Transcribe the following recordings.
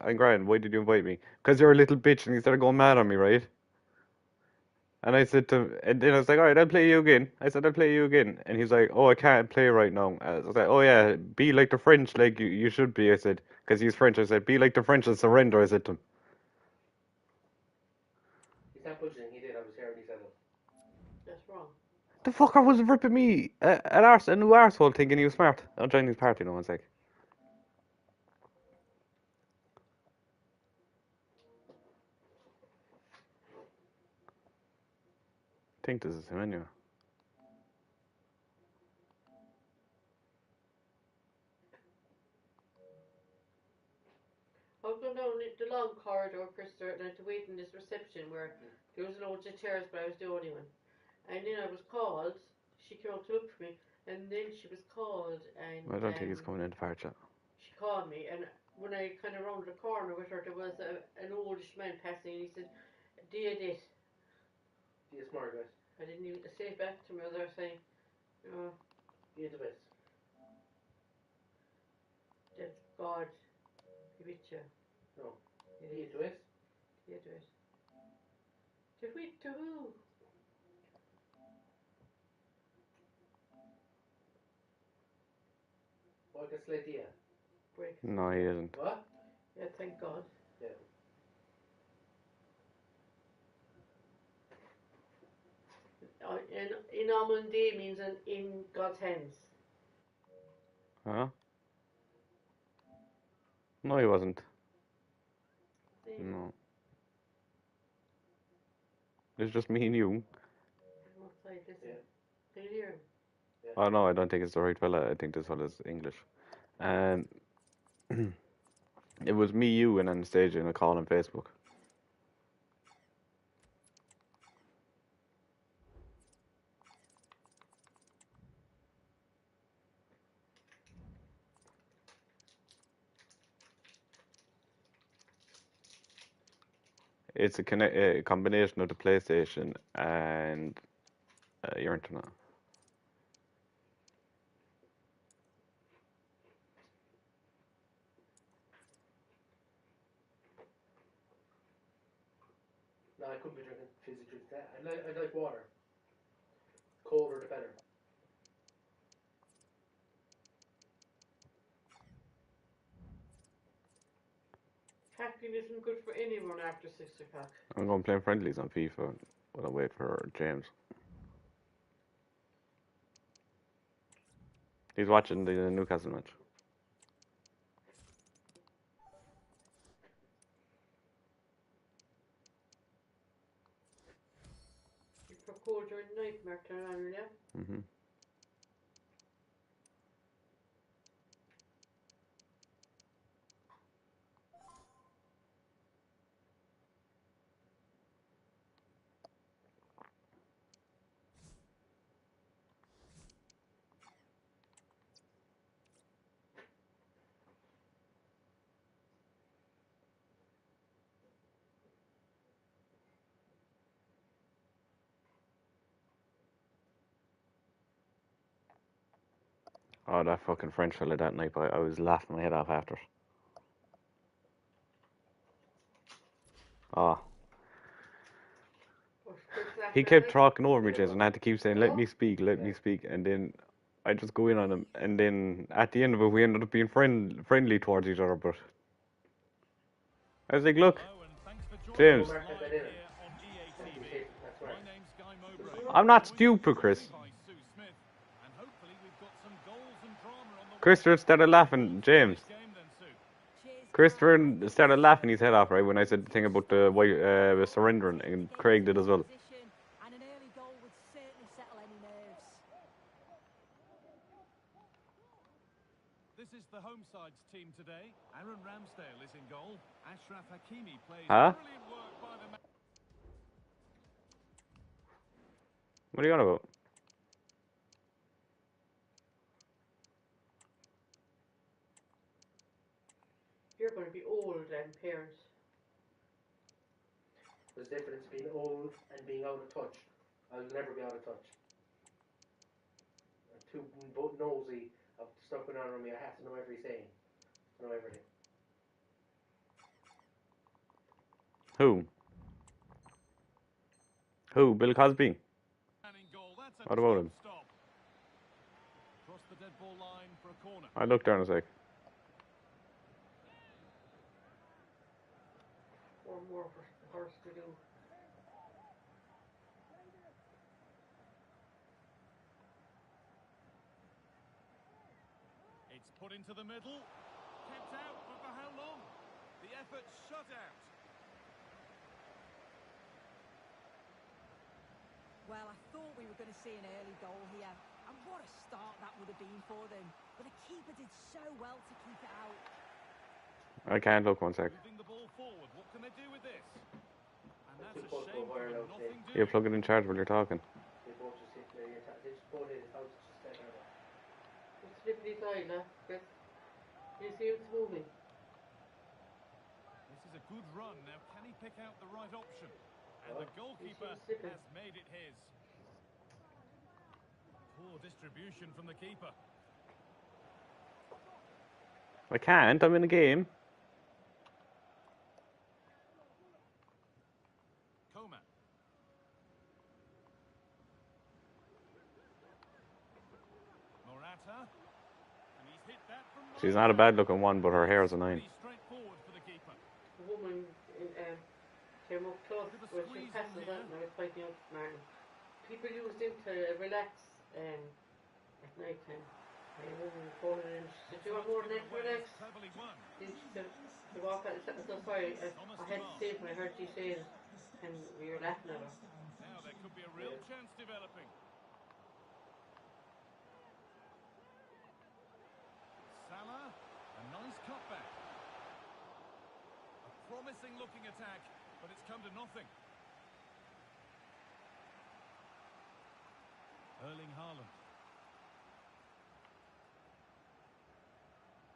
I'm grand. Why did you invite me? Because you're a little bitch and you started going mad on me, right? And I said to him, and then I was like, all right, I'll play you again. I said, I'll play you again. And he's like, oh, I can't play right now. I was like, oh, yeah, be like the French, like you should be. I said, because he's French. I said, be like the French and surrender. I said to him. He's not budgeting. He did. I was here and he said it. That's wrong. The fucker was ripping me a new arsehole thinking he was smart. I'll join his party now, one sec. I think this is him anyway. I was going down the long corridor, Krista, and I had to wait in this reception where there was loads of chairs, but I was the only one. And then I was called. She came out to look for me, and then she was called, and I don't think he's coming into party chat. she called me, and when I kind of rounded the corner with her, there was an oldish man passing, and he said, "Dear this." He is smart, guys. I didn't even say it back to me. I was saying, "Oh, He is the best. that's God. He with you." No. It He is. is the best. He do it. To with to who? What can slate here? Break. No, he isn't. What? Yeah, thank God. Yeah. In Almonday means in God's hands. Huh? No, he wasn't. See? No. It's just me and you. I'm outside, listen. Yeah. Can you hear him? Yeah. Oh, no, I don't think it's the right fella. I think this fella's English. And it was me, you, and Anastasia in a call on Facebook. It's a combination of the PlayStation and your internet. No, I couldn't be drinking fizzy drinks. I like water. Colder the better. Caffeine isn't good for anyone after 6 o'clock. I'm going playing friendlies on FIFA while I wait for James. He's watching the Newcastle match. You procure during the night, Martin, yeah? Mm-hmm. Oh, that fucking French fella that night, I was laughing my head off after it. Oh. He kept talking over me, James, and I had to keep saying, let me speak, let me speak. And then I just go in on him. And then at the end of it, we ended up being friendly towards each other. But I was like, look, James, I'm not stupid, Chris. Christopher started laughing, James. Christopher started laughing his head off, right, when I said the thing about the surrendering, and Craig did as well. This is the home side's team today. Aaron Ramsdale is in goal. Ashraf Hakimi plays brilliant work by the man. What are you on about? You're going to be old and parents. There's a difference between old and being out of touch. I'll never be out of touch. I'm too nosy of stuff going on around me. I have to know every saying. Know everything. Who? Who? Bill Cosby? Man in goal. That's a What about top him? stop. Across the dead ball line for a corner. I looked down a sec. One more for the horse to do. It's put into the middle. Kept out, but for how long? The effort shut out. Well, I thought we were going to see an early goal here. And what a start that would have been for them. But the keeper did so well to keep it out. I can't look 1 sec. Moving the ball forward. What can they do with this? And that's They a both shame go for wire them. out Nothing there. You doing. plug it in charge while you're talking. They both just hit there. They just both hit his house just like that. It's slippery side, Chris. You see it's moving. This is a good run. Now, can he pick out the right option? And the goalkeeper has made it his. Poor distribution from the keeper. I can't. I'm in a game. Coman. Morata. And he's hit that from She's not a bad looking one, but her hair is a 9. Pretty straightforward for the keeper. The woman came up close when she passes out and I was fighting out Martin. People use them to relax at night time. I woman phoned in. She said, "Do you want more than that to relax?" Cleverly won. Then she said, "To walk out." I'm so sorry. I had to say it when I heard you say it, and we were laughing at her. Now there could be a real chance developing. Salah, a nice cutback. A promising looking attack, but it's come to nothing. Erling Haaland.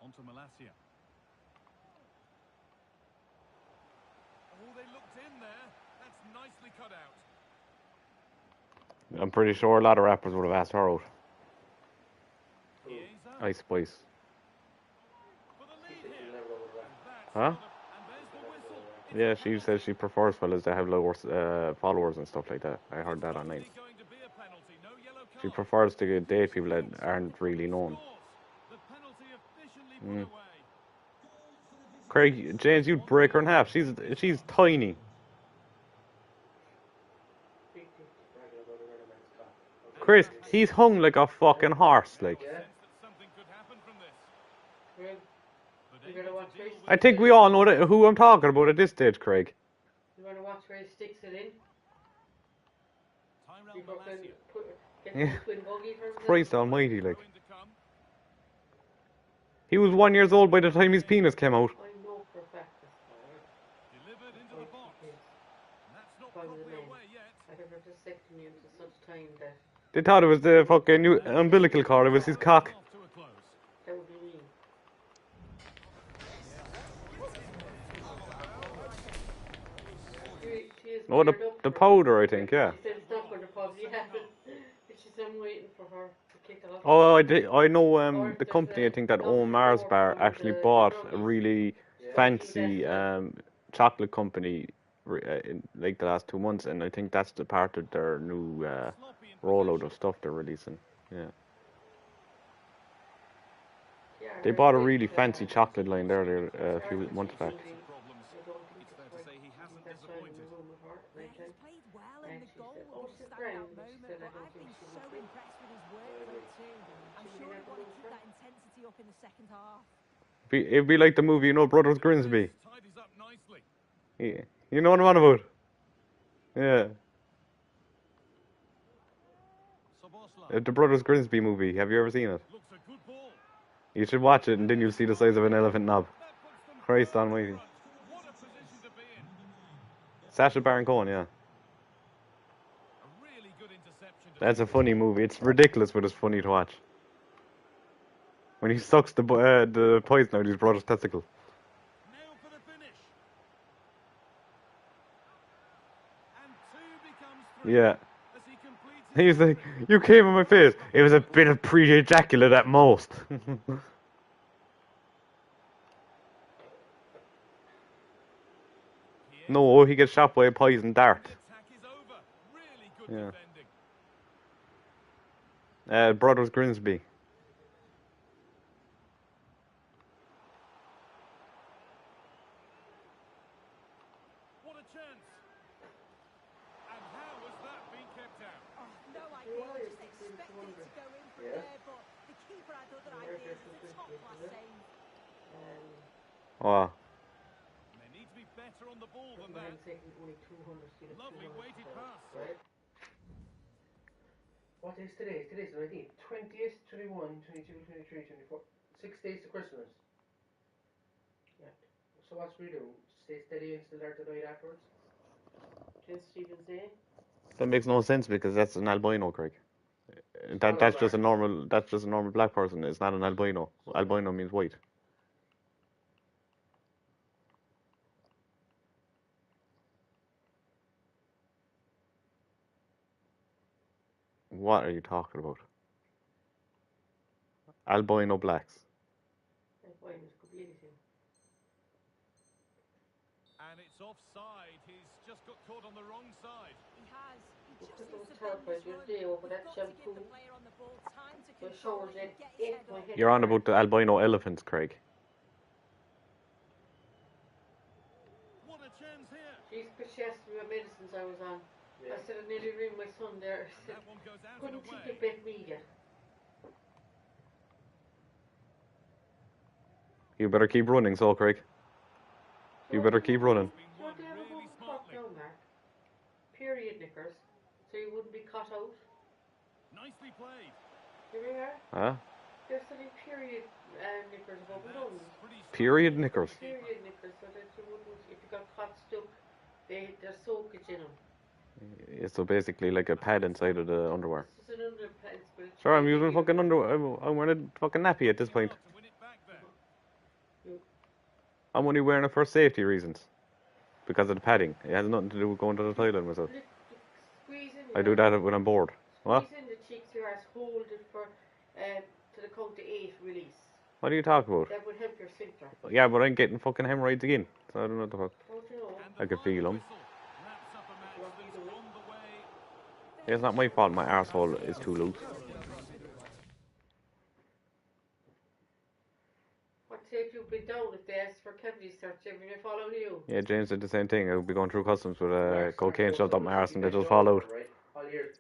Onto Malacia. Oh, they looked in there. That's nicely cut out. I'm pretty sure a lot of rappers would have asked her out. Chiesa Ice Spice. for the lead You here. never know what And that's Huh? another- and there's the whistle. It's Yeah, a she penalty. says she prefers fellas that have lower followers and stuff like that. I heard that online. Only going to be a penalty, no yellow card. She prefers to date people that aren't really known. Scores. The penalty officially put Mm. away. Craig, James, you'd break her in half. She's tiny. Big thing. bragging about another man's cock. Chris, he's hung like a fucking horse, like. Yeah. Sense that something could happen from this. Well, But You able gotta to watch deal race. with I think we all know who I'm talking about at this stage, Craig. you want to watch where he sticks it in? Tyrell Before can Malacia. get Yeah. the twin buggy for himself. Christ almighty, like. Throw in to come. He was 1 year old by the time his penis came out. I know for a fact that's Delivered into the box. And that's not By the properly lane. away yet. I have a vasectomy until such time that They thought it was the fucking new umbilical cord. It was his cock. Off to a close. that would be me. She is Oh, geared up the for- powder, I think, yeah. She said it's not going to probably happen. But she said I'm waiting for her to kick off. Oh, I know the company. I think that own Mars Bar actually bought a really fancy chocolate company in like the last 2 months, and I think that's the part of their new Sloppy in rollout possession. of stuff they're releasing. Yeah, Yeah, they her bought a big, really fancy chocolate line there a few her months back. TV. Problems. I don't think It's fair to right. say he hasn't That's why I'm in disappointed. the room with her at Yeah, night time. he's played well And and the she goal said, was "Oh, a she's standout grand." She moment, said, "I but don't I've think been she so would be." impressed with his workload too. I'm She sure didn't he have to want to lose keep her. that intensity up in the second half. It'd be like the movie, Brothers Grimsby. Tidies up nicely. Yeah. You know what I'm on about? Yeah, Szoboszlai. the Brothers Grimsby movie. Have you ever seen it? Looks a good ball. You should watch it, and then you'll see the size of an elephant knob. That puts them Christ far in almighty. front. What a position to be in. Sacha Baron Cohen, yeah. A really good interception. to That's a take funny movie. It's ridiculous, but it's funny to watch. When he sucks the poison out of his brother's testicle. Now for the finish. And two becomes three. Yeah. As he completes his He's like, you came in my face. It was a bit of pre-ejaculate at most. No, he gets shot by a poison dart. The attack is over. Really good Yeah. defending. Brothers Grimsby. What a chance. And how has that been kept out? Oh, no You idea. are Just using expected it to go in from Yeah. there, but the keeper had other ideas. It's a top-class save. Oh, And they need to be better on the ball than Man that. taking only 200, you know, Lovely 200 weighted pounds, pass. right? What is today? Today's the 19th. 20th, 21, 22, 23, 24. 6 days to Christmas. Yeah. So what's we do? Stay steady and still there tonight afterwards? Just Stephen say. that makes no sense because that's an albino, Craig. That's just a normal. That's just a normal black person. It's not an albino. Albino means white. What are you talking about? Albino blacks. Like, why this could be anything. And it's offside. He's just got caught on the wrong side. He has. He just Because needs those to bend turquoise his your run. day over He's that got to give shampoo. the player on the ball time to My control shoulders it and get his ate head my up. head. You're on about the albino elephants, Craig. What a chance here. She's because she asked me what medicines I was on. Yeah. I said I nearly ring my son there. I And said, that one goes out and couldn't think away. of bet me yet. You better keep running, so Craig. You better keep running. Been So won they have a really home court smartly. now, Mark. Period knickers. So you wouldn't be cut out. Nicely played. Here we are. Huh? They're selling period knickers above and down. That's pretty Period strong knickers. from the keeper. Period knickers, so that you wouldn't, if you got caught stuck, there's soakage in them. Yeah, so basically like a pad inside of the underwear. It's just an underpants, but it's Sure, I'm really using big. fucking underwear. I'm wearing a fucking nappy at this point. To win it back there. I'm only wearing it for safety reasons. Because of the padding. It has nothing to do with going to the toilet myself. Squeeze in. I do that when I'm bored. What? Squeeze in the cheeks of your ass, hold it for to the count to 8 release. What are you talking about? That would help your sphincter. Yeah, but I'm getting fucking hemorrhoids again. So I don't know what the fuck. Don't you know? And the I can feel final 'em. whistle wraps up a match that's on the way. It's not my fault my arsehole is too loose. What say if you've been down if they ask for cavity search, every they follow you? Yeah, James did the same thing. I would be going through customs with cocaine shoved up my arse and they just fall out. Right? All year.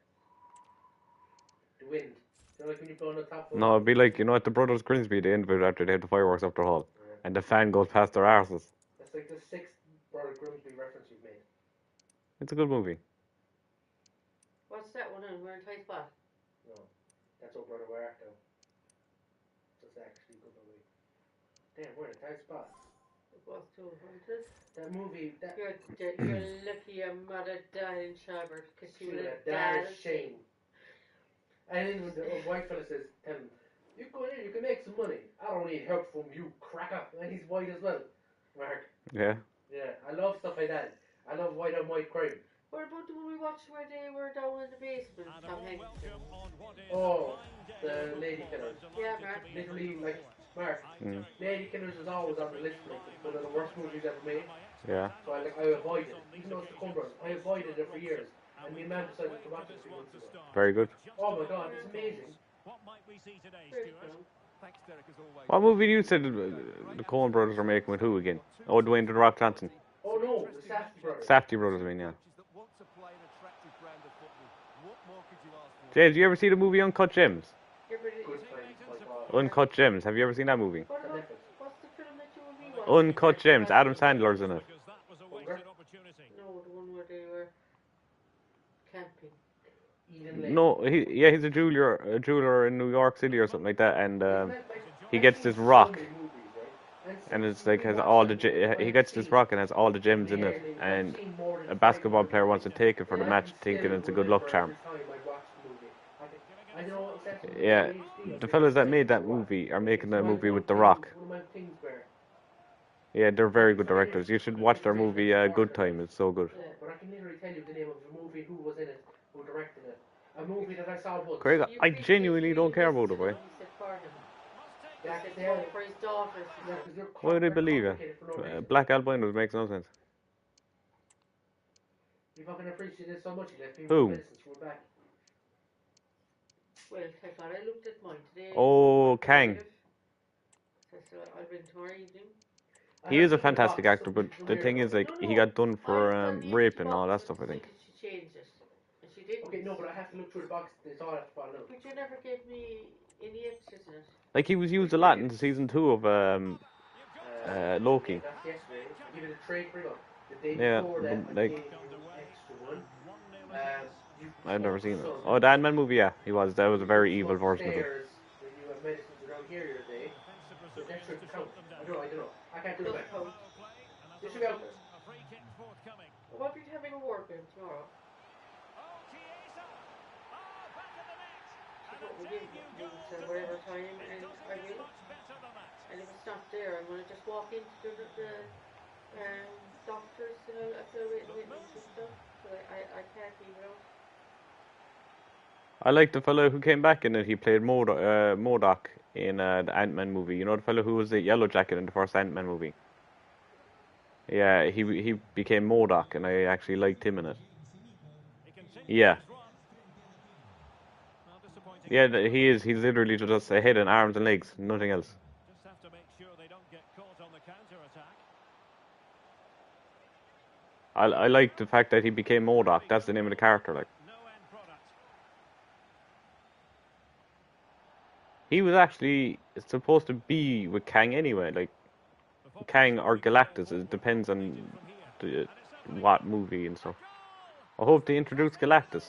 The wind. You know, like when you blow on the top of No, it'd be like, you know, at the Brothers Grimsby, they end after they have the fireworks up their hall. And the fan goes past their arses. That's like the 6th Brother Grimsby reference you've made. It's a good movie. What's that one on? We're in tight spot. No. That's old Brother Where Art Thou. That's actually a good movie. Damn, we're in a tight spot. It was too, wasn't it? That movie, that You're lucky your mother died in childbirth because she would have died died. of shame. And then when the white fella says, tell him, you go in, you can make some money. I don't need help from you, cracker. And he's white as well. Mark. Yeah. Yeah, I love stuff like that. I love white on white crime. What about the one we watched where they were down in the basement? And a Tom warm Hanks. welcome on what is Oh, a fine the day. lady killers. Yeah, Mark. Literally, like, Mark, Mm. Lady Killers is always on the list, like, it's one of the worst movies ever made. Yeah. So I avoid it. Even though it's the Cumberland, I avoided it for years. And me and man decided to watch it 3 months ago. Very good. Oh my god, it's amazing. What might we see today, Very Stuart? cool. Thanks, Derek, as always. What movie you said the Coen brothers are making with who again? Oh, Dwayne The Rock Johnson. Oh no, the Safdie brothers. Safdie brothers, I mean, yeah. That want to play an attractive brand of football. What more could you ask for? James, you ever see the movie Uncut Gems? You ever did- Good times, my god. Uncut Gems. Have you ever seen that movie? What On about, Netflix. what's the film that you and me watched? Uncut Gems. Adam Sandler's in it. Because that was a wasted opportunity. No, the one where they were camping. Eden Lake. No, he's a jeweler in New York City or something like that, and Isn't that like- he I've gets seen this so rock, many movies, right? and since it's like we has watched all it, the he gets this rock and has all the gems in it, and a basketball player wants to take it for the match, thinking it's a good luck charm. Yeah, the fellas that made that movie are making a movie with The Rock. One of my things where, Yeah, they're very good directors. You should watch their movie Good Time. It's so good. yeah, but I can literally tell you the name of the movie, who was in it, who directed it. A movie that I saw once. Craig, I genuinely don't care about it, boy. He said for them. He Yeah, said they're- for his daughters. Yeah, 'cause they're Why would I they're believe complicated for no it? reason. Black albinos makes no sense. You fucking appreciate it so much you left me Who? with medicines for back. Well, I thought I looked at mine today. Oh, Kang. So I'll bring tomorrow evening. He is a fantastic actor, but the thing is, like, he got done for I got the rape empty and all that box stuff, I and think. said that she changed it. And she didn't. Okay, no, but I have to look through the box. It's all I have to follow out. But you never gave me any extras in it. Like, he was used a lot in season 2 of Loki. That's yesterday. I give it a trade for you. The day Yeah, before that, but, I like, gave you an extra one. You I've never spoke to seen it. someone. Oh, the Ant-Man movie, yeah, he was. That was a very You evil spoke to version of him. stairs when you had medicines around here the other day. So that should count. I don't know. I can't do Does it back. count. This should count. What are you having a word with him tomorrow? We'll give it whatever time and I will. And if it's not there, I'm going to just walk into the doctors and I'll fill it with and stuff. So I can't leave it out. I like the fellow who came back in it. He played MODOK in the Ant-Man movie. You know the fellow who was the Yellow Jacket in the first Ant-Man movie? Yeah, he became MODOK, and I actually liked him in it. Yeah. Yeah, he is. He's literally just a head and arms and legs, nothing else. Just have to make sure they don't get caught on the counter-attack. I like the fact that he became MODOK. That's the name of the character. Like, No end product. he was actually supposed to be with Kang anyway. Like, Kang or Galactus. It depends on what movie and stuff. I hope they introduce Galactus.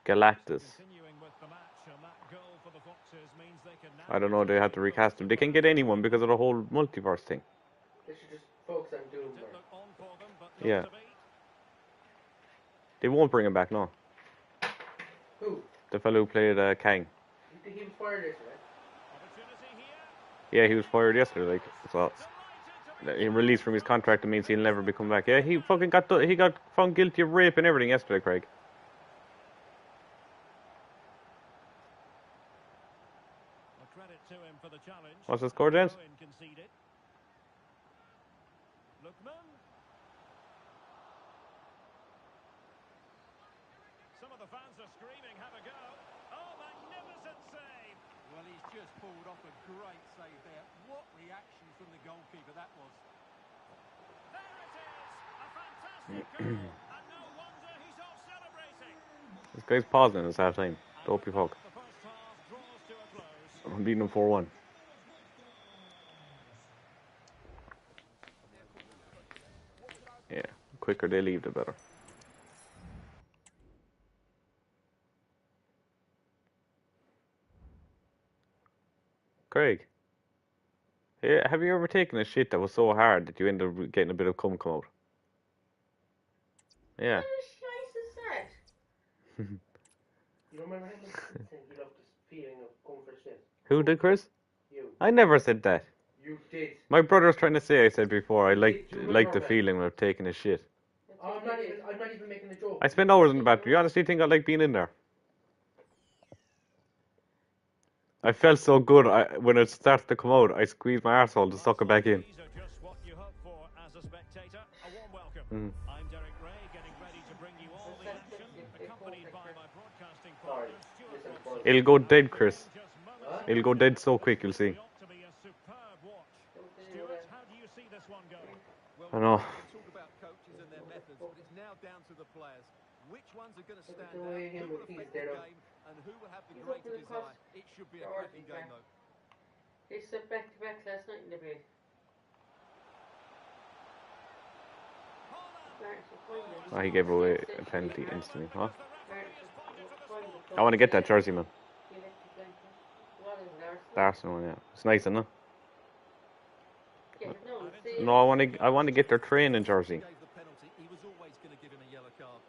Galactus. I don't know, they have to recast him. They can get anyone because of the whole multiverse thing. They should just focus on Doom. Yeah. They won't bring him back, no. Who? The fellow who played Kang. He was fired yesterday. Yeah, he was fired yesterday, like, so. He released from his contract, it means he'll never be come back. Yeah, he fucking got found guilty of rape and everything yesterday, Craig. What's the score, James? Some of the fans are screaming, have a go. Oh, magnificent save! Well, he's just pulled off a great save there. What reaction from the goalkeeper that was. There it is! A fantastic goal! And no wonder he's off celebrating. This guy's pausing this half time. Dopey fuck. The first half draws to a close. I'm beating him 4-1. Yeah, the quicker they leave, the better. Craig, yeah, have you ever taken a shit that was so hard that you ended up getting a bit of cum come out? Yeah. What shite is that? You don't remember him? He loved this feeling of going for shit. Who did, Chris? You. I never said that. You did. My brother was trying to say I said before I You like the that. feeling of taking a shit. Oh, I'm not even making a joke. I spend hours in the bathroom. You honestly think I like being in there? I felt so good when it starts to come out. I squeeze my arsehole to suck it back in. These are just what you hope for as a spectator. A warm welcome. Mm. I'm Derek Ray, getting ready to bring you all the action, accompanied by my broadcasting Sorry. partner, Stuart Listen, Wilson. boys. It'll go dead, Chris. What? It'll go dead so quick, you'll see. Ought to be a superb watch. Stuart, how do you see this one going? Well, I know. we can talk about coaches and their methods, but it's now down to the players. Which ones are going to stand out, who will affect the game, and who will have the He's greater up in the desire. cross. It should be a They're cracking already game, back. though. They slept back to back last night in the bed. Oh, he gave away a penalty instantly, huh? I want to get that jersey, man. The Arsenal one, yeah. It's nice, isn't it? No, I want to get their training jersey. Gave the penalty. He was always going to give him a yellow card.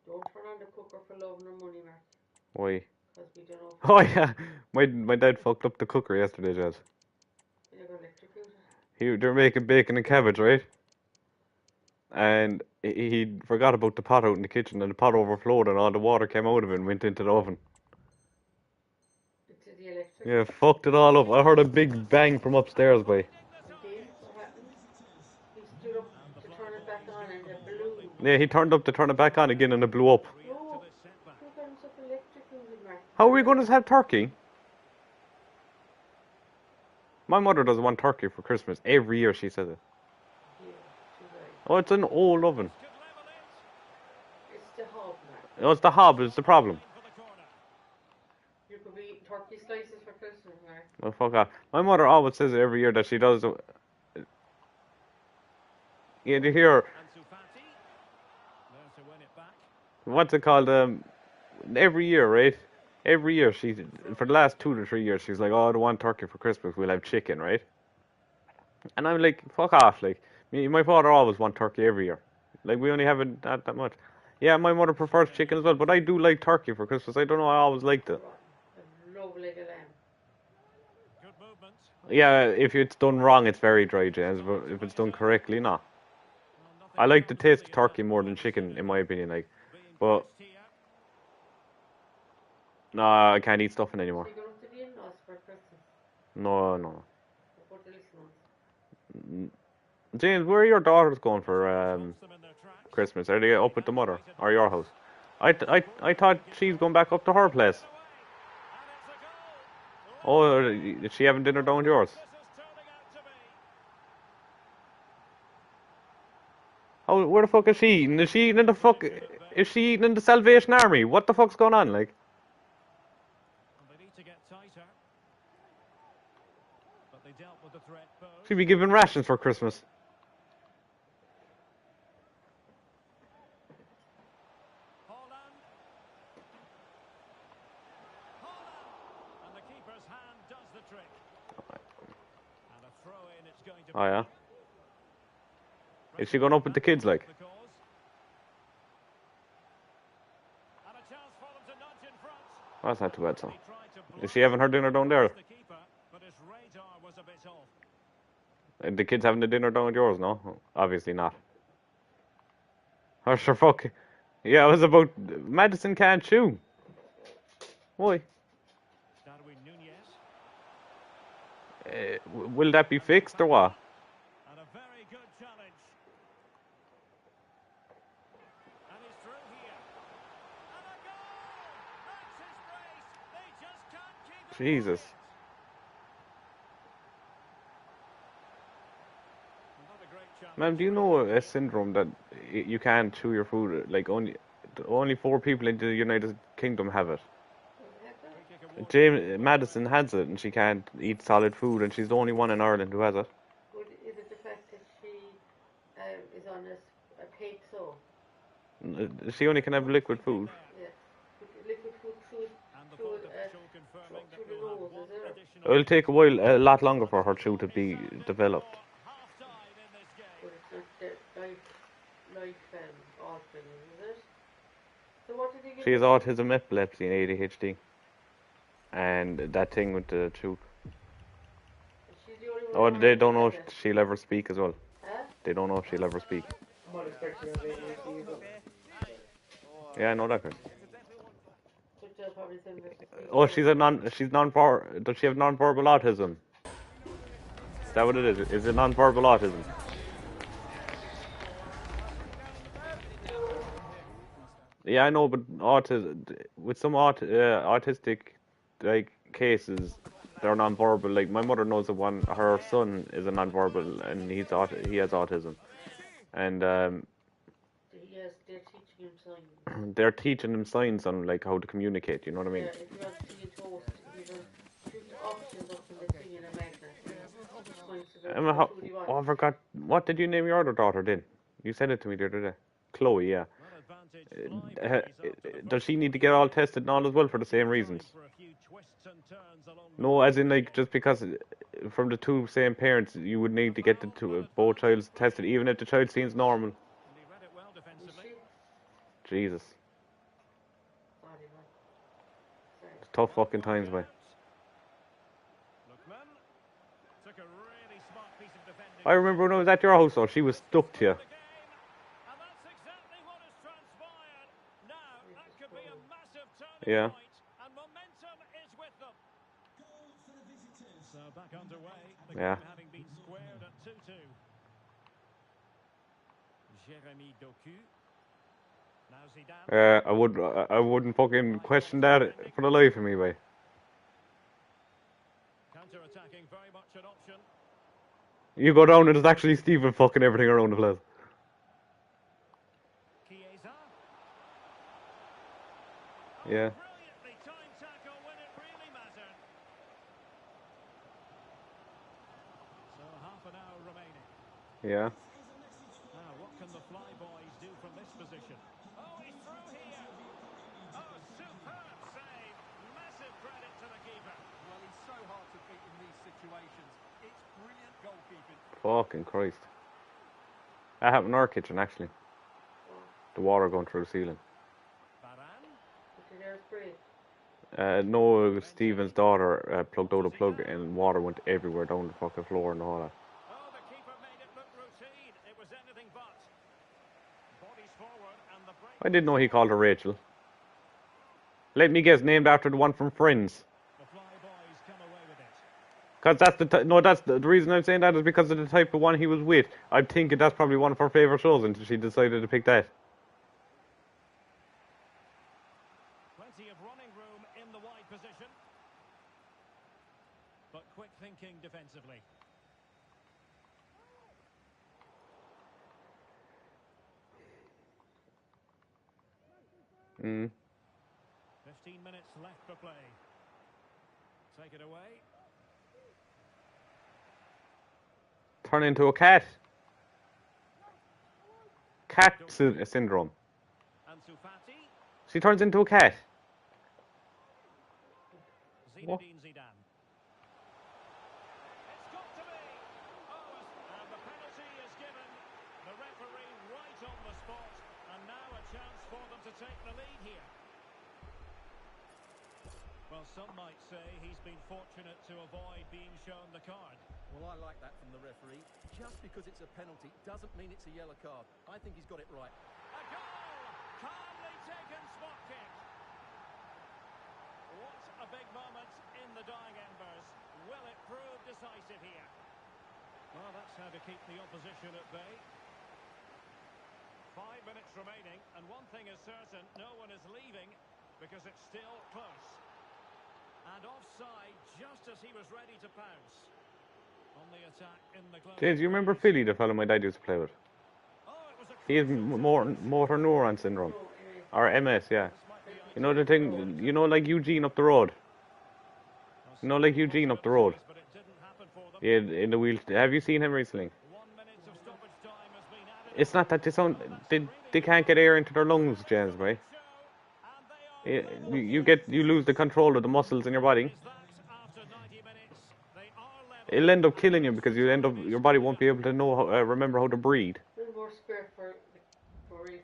Don't turn on the cooker for love nor money, Mark. Why? Because we don't know. Oh yeah, my dad fucked up the cooker yesterday, Jazz. You're going to electrocute it. They're making bacon and cabbage, right? and he forgot about the pot out in the kitchen, and the pot overflowed, and all the water came out of it and went into the oven. Into the electric. Yeah, fucked it all up. I heard a big bang from upstairs, boy. And then what happened? He stood up to turn it back on and it blew. Yeah, he turned up to turn it back on again, and it blew up. No, he got himself electrical mark. How are we going to have turkey? My mother doesn't want turkey for Christmas. Every year she says it. Yeah, too right. Oh, it's an old oven. It's the hob, Mark. Oh, it's the hob is the problem. You could be eating turkey slices for Christmas, Mark. Oh, fuck off. My mother always says it every year that she does. Yeah, you hear, what's it called? Every year, right? Every year, for the last 2 to 3 years, she's like, oh, I don't want turkey for Christmas, we'll have chicken, right? And I'm like, fuck off, like, my father always want turkey every year. Like, we only have it that much. Yeah, my mother prefers chicken as well, but I do like turkey for Christmas. I don't know, I always liked it. A love like a lamb. Yeah, if it's done wrong, it's very dry, James, but if it's done correctly, no. I like the taste of turkey more than chicken, in my opinion, like, but no, I can't eat stuffing anymore. So you're going to be in us for Christmas. No. For the listeners. James, where are your daughters going for Christmas? Are they up with the mother or your house? I thought she's going back up to her place. Oh, is she having dinner down at yours? Oh, where the fuck is she eating? Is she eating in the fuck? Is she eating in the Salvation Army? What the fuck's going on, like? She'd be giving rations for Christmas. Oh yeah. Is she going up with the kids, like? Oh, that's not too bad, so. Is she having her dinner down there? The kids having the dinner down at yours, no? Obviously not. Oh, sure, fuck. Yeah, it was about Madison can't chew. Why? Will that be fixed or what? Jesus. Ma'am, do you know a syndrome that you can't chew your food? Like only 4 people in the United Kingdom have it. James Madison has it, and she can't eat solid food, and she's the only one in Ireland who has it. But is it the fact that she is on a pig so? She only can have liquid food. Yeah. Liquid food through the nose, is it? It'll take a lot longer for her chew to be developed. But it's not life altering, is it? So what did you get? She has autism, epilepsy, and ADHD. And that thing with the tooth. She's the only one. Oh, they don't know if she'll ever speak as well. Huh? They don't know if she'll ever speak. I'm not expecting her to be able. Yeah, I know that, Chris. But they'll probably send her to speak. Oh, she's non-verbal. Does she have non-verbal autism? Is that what it is? Is it non-verbal autism? Yeah, I know, but with some autistic like cases, they're non-verbal. Like my mother knows that her son is a non-verbal, and he has autism, and Yes, they're teaching him signs. they're teaching him signs on like how to communicate. You know what I mean? Yeah, if you want to see a toast, you can shoot the options up in the thing in a magnet. I forgot. What did you name your other daughter then? You said it to me the other day. Chloe, yeah. Does she need to get all tested and all as well for the same reasons? No, as in like just because from the 2 same parents, you would need to get both childs tested, even if the child seems normal. Jesus. It's tough fucking times, boy. I remember when I was at your house, though, she was stuck to you. could be a massive turning Yeah. point, and momentum is with them. So back underway, the Yeah. game having been squared at 2-2. Jeremy Doku. Now Zidane. I wouldn't fucking question that for the life of me, boy. Counter-attacking, very much an option. You go down and it's actually Stephen fucking everything around the place. Chiesa. Yeah. Brilliantly timed tackle when it really mattered. So half an hour remaining. Yeah. Now, what can the Fly Boys do from this position? Oh, he's through here. Oh, superb save. Massive credit to the keeper. Well, he's so hard to beat in these situations. It's brilliant goalkeeping. Fucking Christ. That happened in our kitchen, actually. The water going through the ceiling. Varane. Okay, there's Brave. No, it was Stephen's daughter plugged out a plug and water went everywhere down the fucking floor and all that. Oh, the keeper made it look routine. It was anything but. Bodies forward and the break. I didn't know he called her Rachel. Let me guess, named after the one from Friends. The Fly Boys come away with it. Because that's that's the reason I'm saying that is because of the type of one he was with. I'm thinking that's probably one of her favourite shows until she decided to pick that. Plenty of running room in the wide position. But quick thinking defensively. Mm. 15 minutes left for play. Take it away. Turn into a cat. Cat syndrome. Ansu Fati. She turns into a cat. What? Zinedine Zidane. It's got to be. Oh, and the penalty is given. The referee right on the spot. And now a chance for them to take the lead here. Well, some might say he's been fortunate to avoid being shown the card. Well, I like that from the referee. Just because it's a penalty doesn't mean it's a yellow card. I think he's got it right. A goal! Calmly taken spot kick. What a big moment in the dying embers. Will it prove decisive here? Well, that's how to keep the opposition at bay. 5 minutes remaining, and one thing is certain, no one is leaving because it's still close. And offside just as he was ready to pounce. On the attack in the close. James, you remember Philly, the fellow my dad used to play with? Oh, it was a He has motor neuron syndrome. Or MS, yeah. You know the thing, you know like Eugene up the road? You know like Eugene up the road? but it didn't happen for them. Yeah, in the wheelchair. Have you seen him recently? 1 minute of stoppage time has been added. It's not that they can't get air into their lungs, James, right? And they are You lose the control of the muscles in your body. that after 90 minutes. They are level. It'll end up killing you because your body won't be able to remember how to breathe. One more spare for Rachel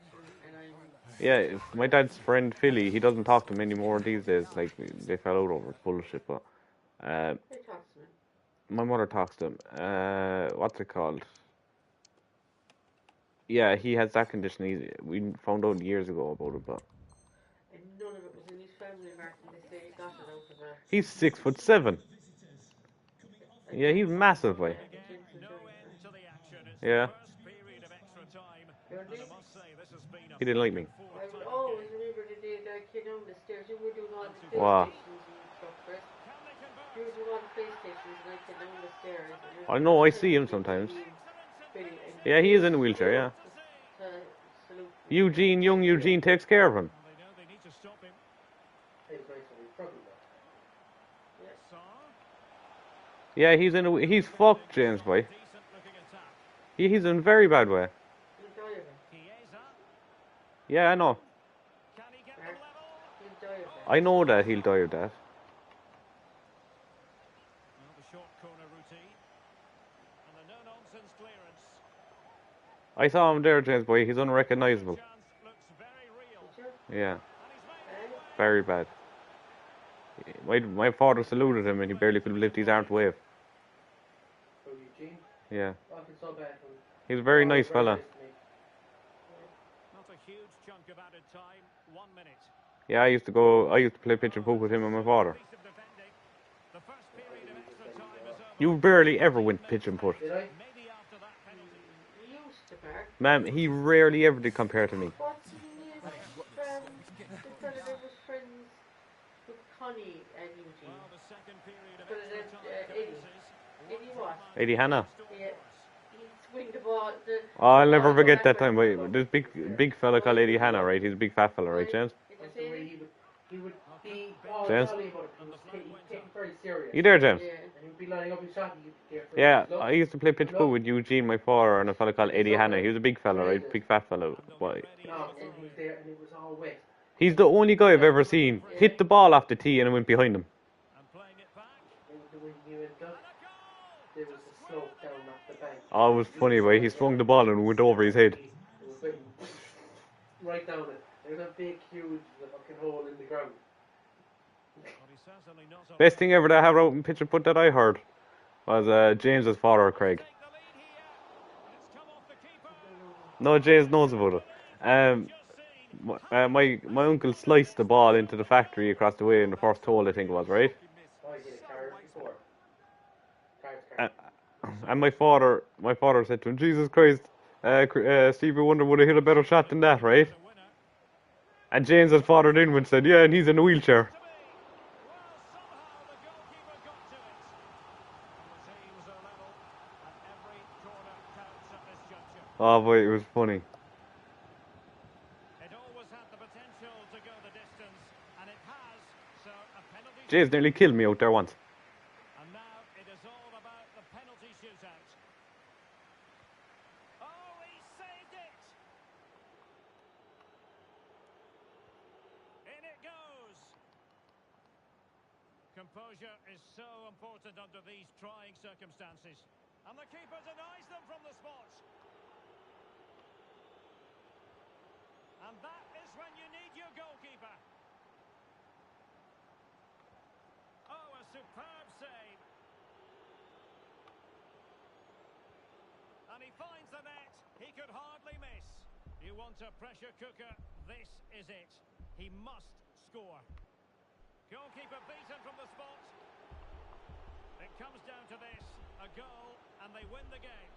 and I'm. Yeah, my dad's friend Philly, he doesn't talk to him anymore these days. Like they fell out over bullshit, but Who talks to me? my mother talks to him. What's it called? Yeah, he has that condition. We found out years ago about it, but And none of it was in his family, Martin. They say he got it out of a. he's 6'7". Yeah, he's massive, like. No end to the action. It's Yeah. the first period of extra time. And I must say, this has been a He didn't like me. I would always remember the day that I came down the stairs. You were doing all the Wow. PlayStations and stuff, Chris. You were doing all the PlayStations and I came down the stairs. And I know, I see him sometimes. Yeah, he is in a wheelchair, yeah. Young Eugene takes care of him. They know they need to stop him. Hey, Bryson, he's probably not. Saar. Yeah, he's fucked, James, boy. Decent looking attack. He's in a very bad way. Chiesa. Yeah, I know. Can he get them level? I know that he'll die of that. Well, the short corner routine. And the no-nonsense clearance. I saw him there, James, boy. He's unrecognisable. Chance looks very real. Yeah, And he's made it. very bad. My father saluted him and he barely could lift his arm to wave. So Eugene, Yeah, I feel so bad for him. he's a very nice Very fella. nice to me. Not a huge chunk of added time. 1 minute. Yeah, I used to play pitch and poke with him and my father. Piece of defending. The first period of extra time is over. You barely ever went pitch and putt. Did I? Maybe after that penalty. He used to, Mark. Man, he rarely ever did compare to me. What's his name from the fella that was friends with Connie and Eugene? Well, the second period of Fella extra that, time Eddie. commences. Eddie what? Eddie Hanna. Yeah. He'd swing the ball. Oh, I'll ball never go forget that backwards. time. Wait, this big fella called Eddie Hanna, right? He's a big fat fella, right, James? That's the way he would be all James? jolly about it. He'd take it very serious. You there, James? Yeah. And he'd be lining up his shot. And he'd get Yeah, I used to play pitch pool with Eugene, my father, and a fella called Eddie Hanna. He was a big fella, right? Big fat fella. Why? No, and he was there, and it was all wet. He's the only guy I've ever seen hit the ball off the tee and it went behind him. And playing it back. And the wind he went up, And a goal! there was a slope down off the bank. Oh, it was funny, right? He swung the ball and it went over his head. It was going right down it. There's a big, huge fucking hole in the ground. But he's certainly not a Best thing ever to have out in pitch and putt that I heard was James's father, Craig. take the lead here. And it's come off the keeper. No, James knows about it. Just seen. My uncle sliced the ball into the factory across the way in the first hole, I think it was, right? Oh, I did a card before. Uh, Card. and my father said to him, Jesus Christ, Stevie Wonder would have hit a better shot than that, right? The winner. And James's father then went said, yeah, and he's in a wheelchair. To be. Well, somehow the goalkeeper got to it. And the teams are level. And every corner counts at this juncture. Oh boy, it was funny. It always had the potential to go the distance. And it has. So a penalty. James nearly killed me out there once. And now it is all about the penalty shootout. Oh, he saved it! In it goes! Composure is so important under these trying circumstances. And the keeper denies them from the spot. And that is when you need your goalkeeper. Oh, a superb save. And he finds the net. He could hardly miss. You want a pressure cooker? This is it. He must score. Goalkeeper beaten from the spot. It comes down to this. A goal, and they win the game.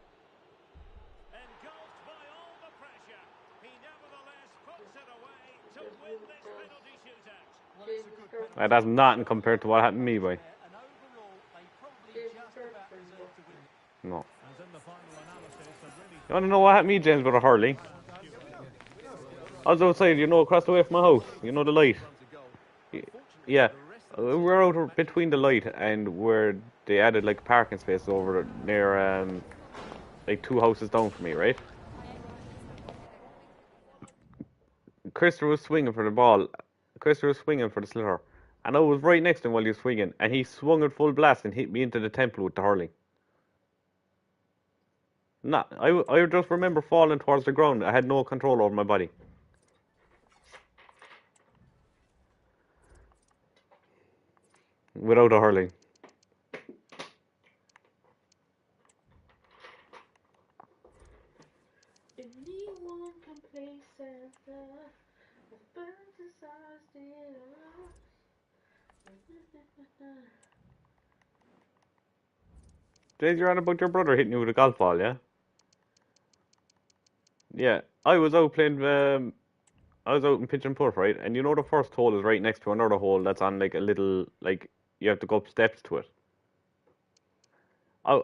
Engulfed by all the pressure, he nevertheless puts it away to win this penalty shootout. That's nothing compared to what happened to me, boy. And overall, they probably just about deserve to win. No. As in the final analysis, a really You want to know what happened to me, James, with a hurling? I was outside, across the way from my house. You know the light? Yeah. We're out between the light and where they added like parking space over near like 2 houses down from me, right? Christopher was swinging for the ball. Christopher was swinging for the sliotar. And I was right next to him while he was swinging. And he swung at full blast and hit me into the temple with the hurling. I just remember falling towards the ground. I had no control over my body. Without a hurling. Anyone can play Santa. The birds are still alive. James, you're on about your brother hitting you with a golf ball, yeah? Yeah. I was out playing, I was out in pitch and putt, right? And the first hole is right next to another hole that's on like a little, like, you have to go up steps to it. I,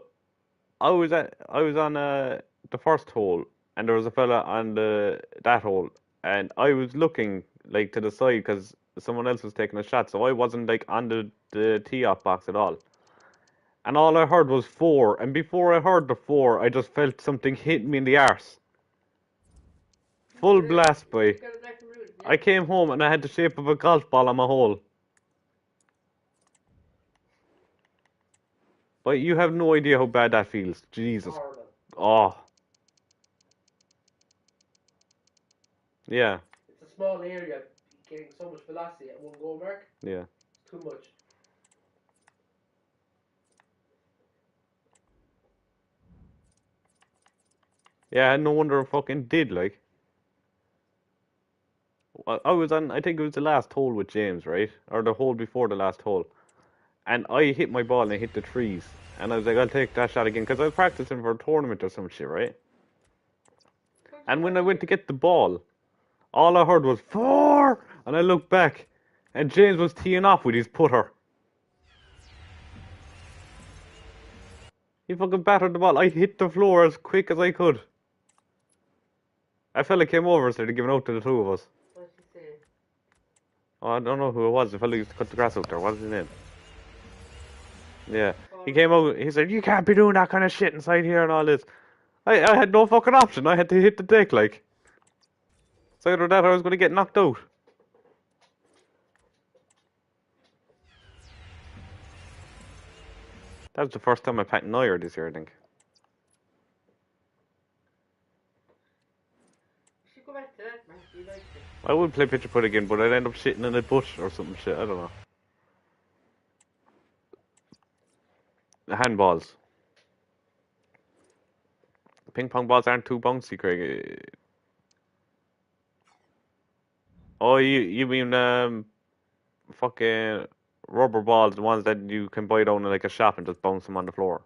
I was on the first hole, and there was a fella on that hole, and I was looking like to the side because someone else was taking a shot, so I wasn't like on the tee off box at all. And all I heard was 4, and before I heard the 4, I just felt something hit me in the arse. Full blast, boy. Got a black and blue, yeah? I came home and I had the shape of a golf ball on my hole. But you have no idea how bad that feels. Jesus. Horrible. Oh. Yeah. It's a small area, getting so much velocity at one go, Mark. Yeah. It's too much. Yeah, no wonder I fucking did, like. I was on, I think it was the last hole with James, right? Or the hole before the last hole. And I hit my ball and I hit the trees. And I was like, I'll take that shot again because I was practicing for a tournament or some shit, right? And when I went to get the ball, all I heard was four, and I looked back, and James was teeing off with his putter. He fucking battered the ball. I hit the floor as quick as I could. A fella came over and started giving out to the two of us. What did he say? Oh, I don't know who it was. The fella used to cut the grass out there. What's his name? Yeah. He Oh, came out. He said, "You can't be doing that kind of shit inside here and all this." I had no fucking option. I had to hit the deck like. So either that or I was going to get knocked out. That was the first time I packed an iron this year, I think. you should go back to that, man. You liked it. I would play pitch and putt again, but I'd end up shitting in a butt or something shit. I don't know. Handballs. Ping pong balls aren't too bouncy, Craig. Oh, you mean fucking rubber balls, the ones that you can buy down in like a shop and just bounce them on the floor.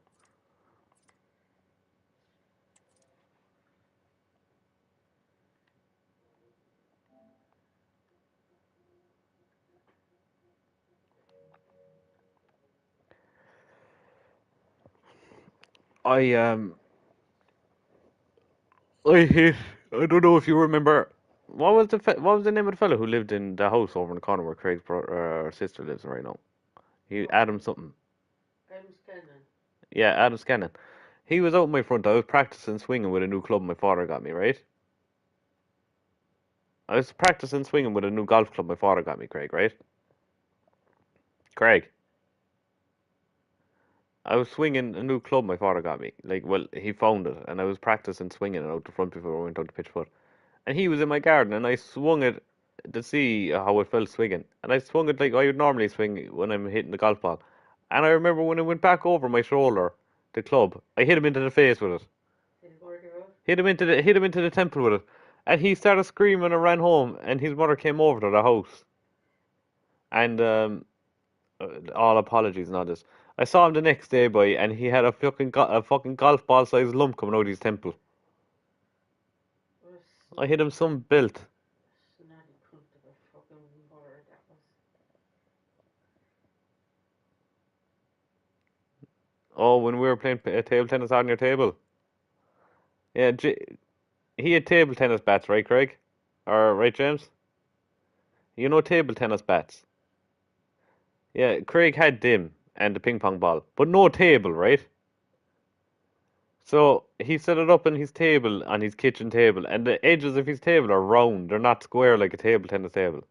I I hate. I don't know if you remember. What was the name of the fellow who lived in the house over in the corner where Craig's sister lives right now? He Adam something. Adam Scanlon. Yeah, Adam Scannon. He was out in my front. I was practicing swinging with a new club my father got me, right? I was practicing swinging with a new golf club my father got me, Craig, right? Craig. I was swinging a new club my father got me. Like, well, he found it, and I was practicing swinging it out the front before I went out to pitch foot. And he was in my garden, and I swung it to see how it felt swinging. And I swung it like I would normally swing when I'm hitting the golf ball. And I remember when it went back over my shoulder, the club, I hit him into the face with it. Did it work out? Hit him into the temple with it. And he started screaming and ran home, and his mother came over to the house. And all apologies and all this. I saw him the next day, boy, and he had a fucking golf ball sized lump coming out of his temple. I hit him some belt. Snotty cunt of a fucking word that was. Oh, when we were playing table tennis on your table. Yeah, he had table tennis bats, right, Craig? Or right, James? You know table tennis bats. Yeah, Craig had them and the ping pong ball, but no table, right? So he set it up on his table, on his kitchen table, and the edges of his table are round. They're not square like a table tennis table.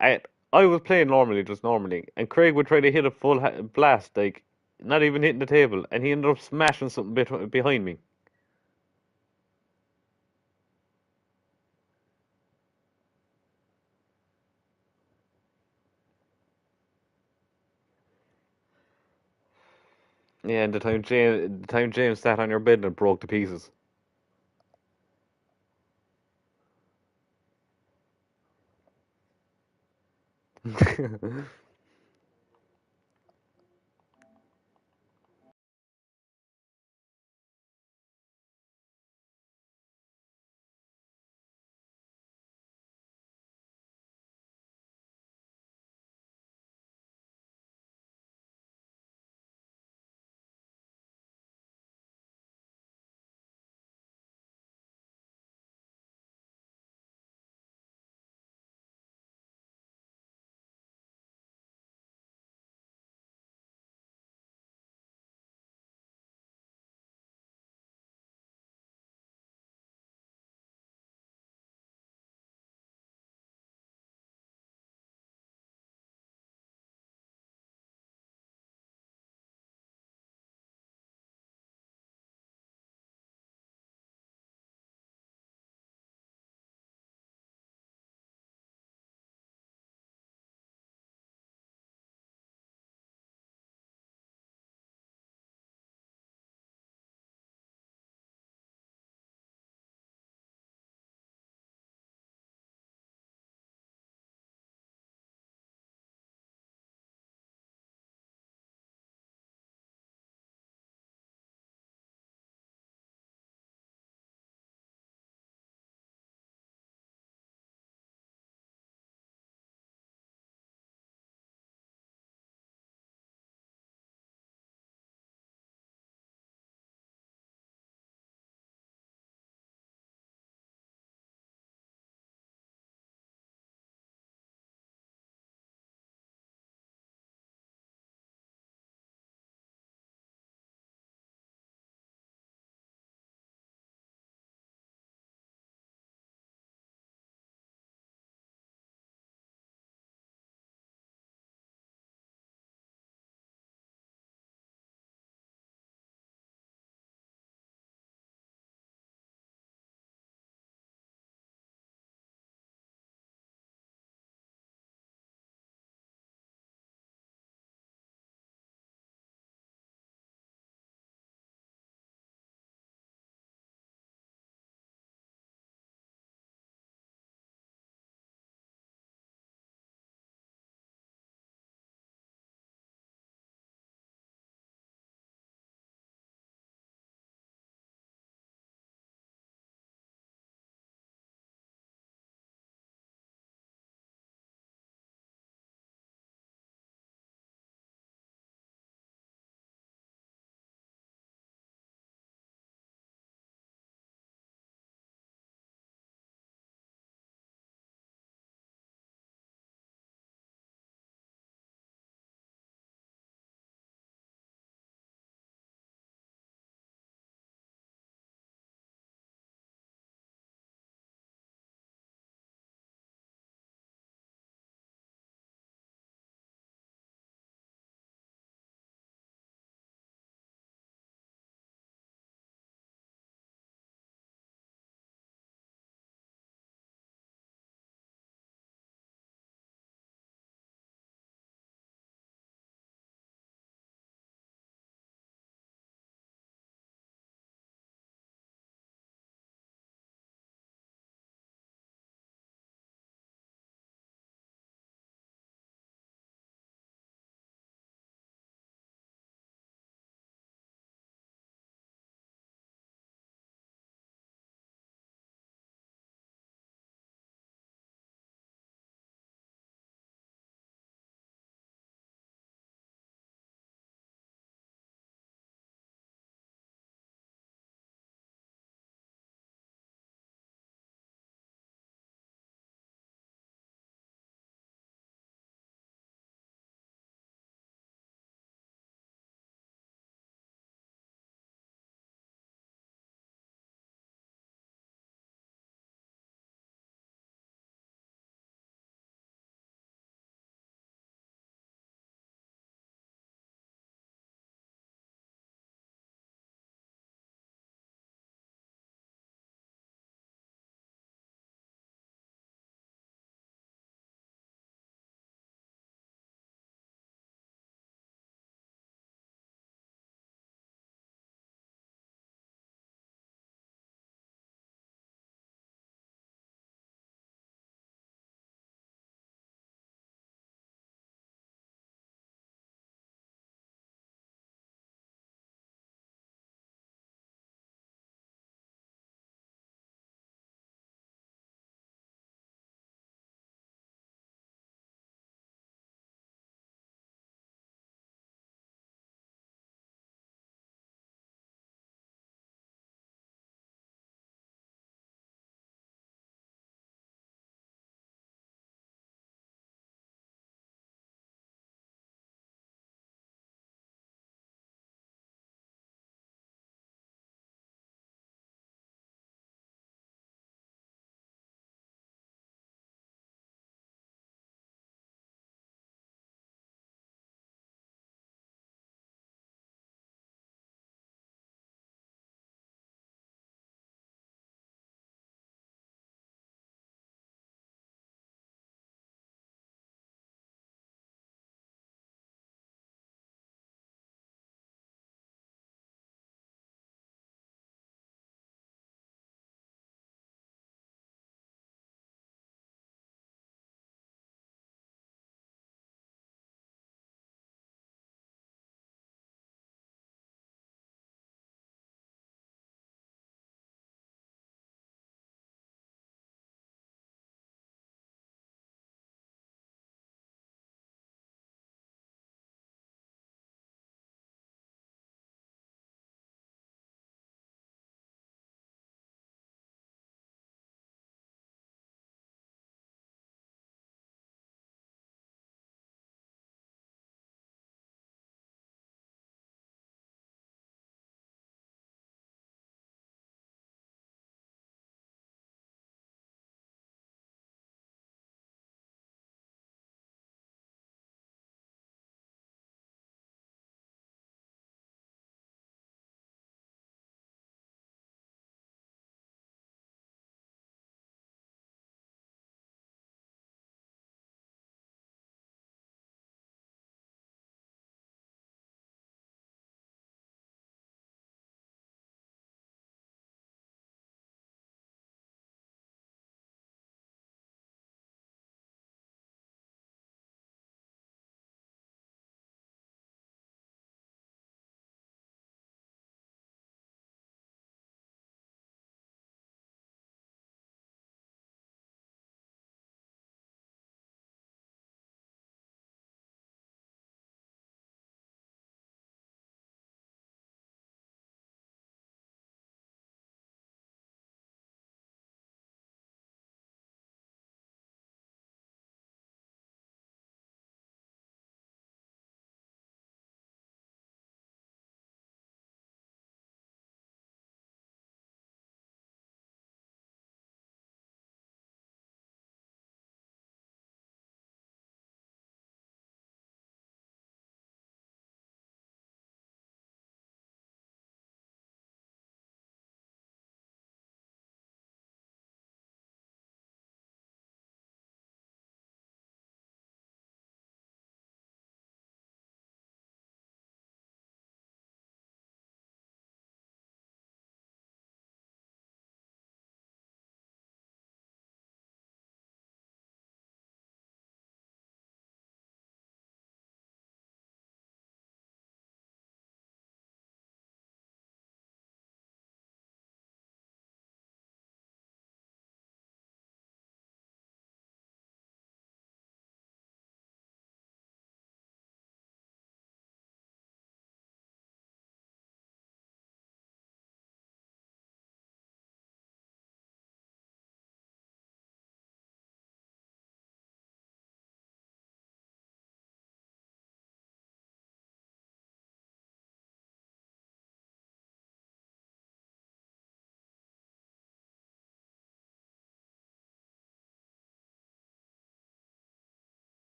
I I was playing normally, just normally, and Craig would try to hit a full blast, like not even hitting the table, and he ended up smashing something behind me. Yeah, and the time James sat on your bed and broke to pieces.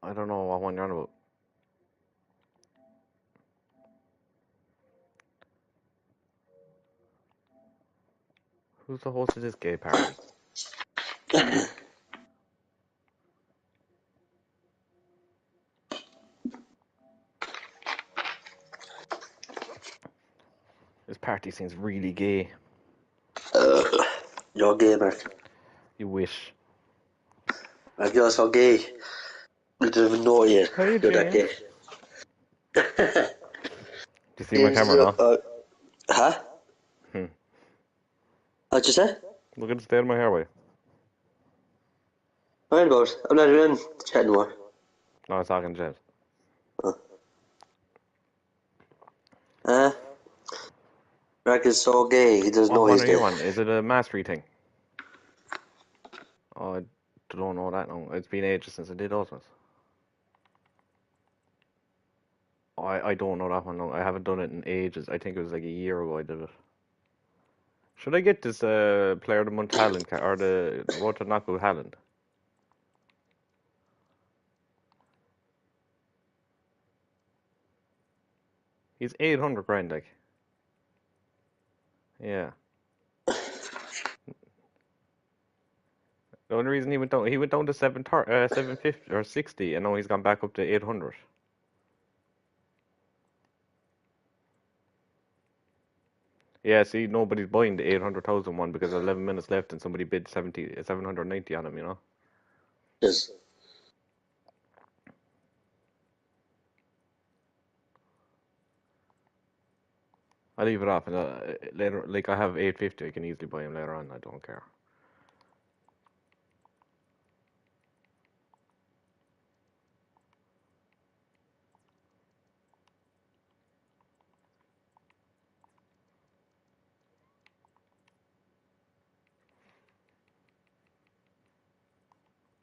I don't know what one you're on about. Who's the host of this gay party? This party seems really gay. You're gay, Mark. You wish. Mark, you're so gay. I don't even know you. Hey, You're that James. gay. Do you see my camera now? Huh? Hmm. What'd you say? Look at the state of my hair, way. Right about. I'm not even chatting more. No, I was talking to Jed. Mark is so gay, he doesn't What know one he's are you gay. on? Is it a mastery thing? Oh, I don't know that now. It's been ages since I did Ultimate. Oh, I don't know that one now. I haven't done it in ages. I think it was like a year ago I did it. Should I get this player of the month Haaland or the road to knockout Haaland? He's 800 grand, like. Yeah. The only reason he went down to 750 or 60, and now he's gone back up to 800. Yeah, see, nobody's buying the 800,000 one because 11 minutes left and somebody bid 790 on him, you know? Yes. I leave it off, and later, like I have 850, I can easily buy him later on. I don't care.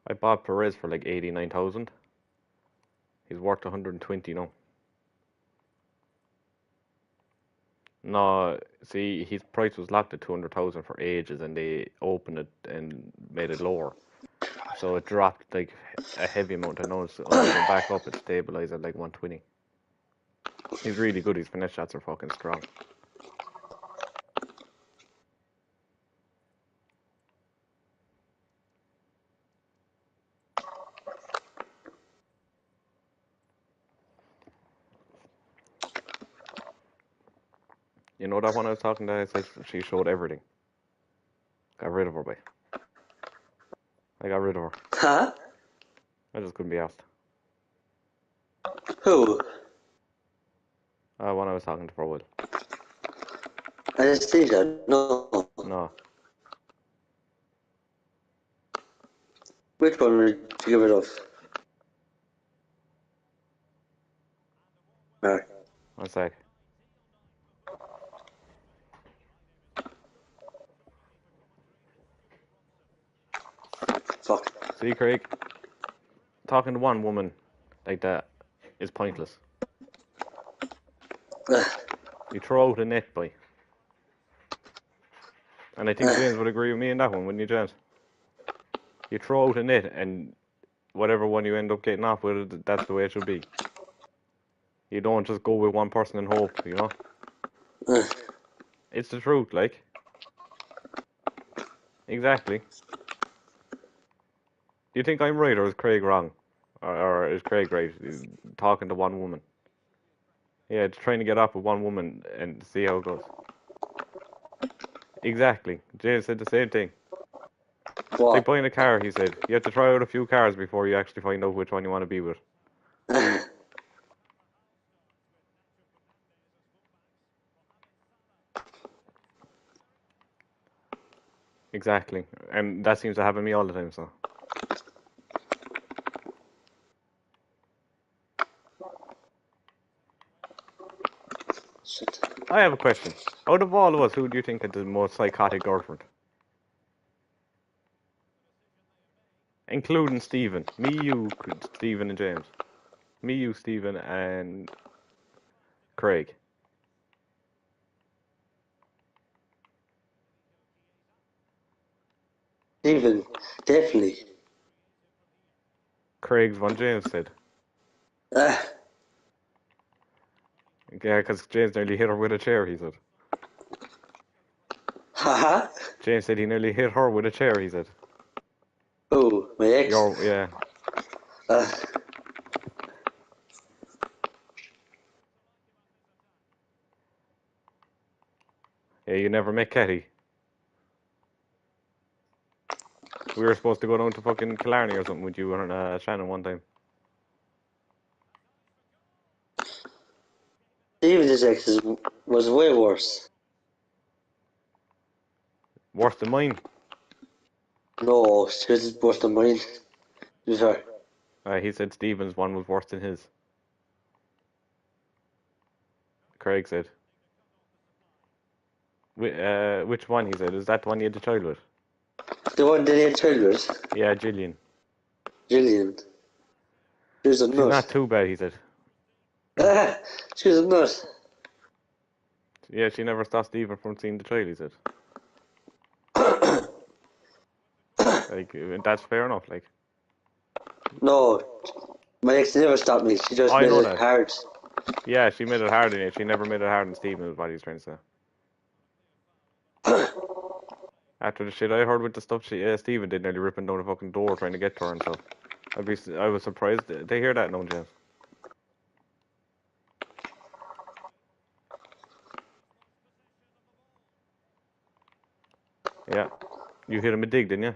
I bought Perez for like 89,000. He's worth 120 now. No, see, his price was locked at 200,000 for ages, and they opened it and made it lower. So it dropped like a heavy amount. I know it's going back up. It's stabilized at like 120. He's really good. His finesse shots are fucking strong. You know that one I was talking to? I said she showed everything. Got rid of her, boy. I got rid of her. Huh? I just couldn't be asked. Who? One I was talking to for a while. Anesthesia? No. No, Which one would you get rid of? Mark. one sec. Fuck. See, Craig, talking to one woman like that is pointless. You throw out a net, boy. And I think James would agree with me on that one, wouldn't you, James? You throw out a net, and whatever one you end up getting off with, that's the way it should be. You don't just go with one person and hope, you know? It's the truth, like. Exactly. Do you think I'm right, or is Craig wrong? Or is Craig right? Talking to one woman. Yeah, it's trying to get off with one woman and see how it goes. Exactly. James said the same thing. It's like What? buying a car, he said. You have to try out a few cars before you actually find out which one you want to be with. Exactly. And that seems to happen to me all the time, so. Shit. I have a question. Out of all of us, who do you think had the most psychotic girlfriend? Including Stephen. Me, you, Stephen, and James. Me, you, Stephen, and Craig. Stephen, definitely. Craig's one James said. Ah, Yeah, because James nearly hit her with a chair, he said. haha. James said he nearly hit her with a chair, he said. Oh, my ex. Yeah. Uh, Yeah, you never met Katie. We were supposed to go down to fucking Killarney or something with you and Shannon one time. David's ex was way worse. Worse than mine. No, she was worse than mine. To be fair. He said Stephen's one was worse than his. Craig said. Which one, he said? Is that the one you had the child with? The one that he had child with, Yeah, Gillian. Gillian. She was a She's nut. not too bad, he said. Ah, she was a nut. Yeah, she never stopped Stephen from seeing the child, he said. Like, that's fair enough, like. No, my ex never stopped me. She just I made know it that. hard. Yeah, she made it hard on you. She never made it hard on Stephen, is what he's trying to say. After the shit I heard with the stuff Stephen did, nearly ripping down the fucking door trying to get to her and stuff. I was surprised. They hear that now, James. Yeah. You hit him a dig, didn't you?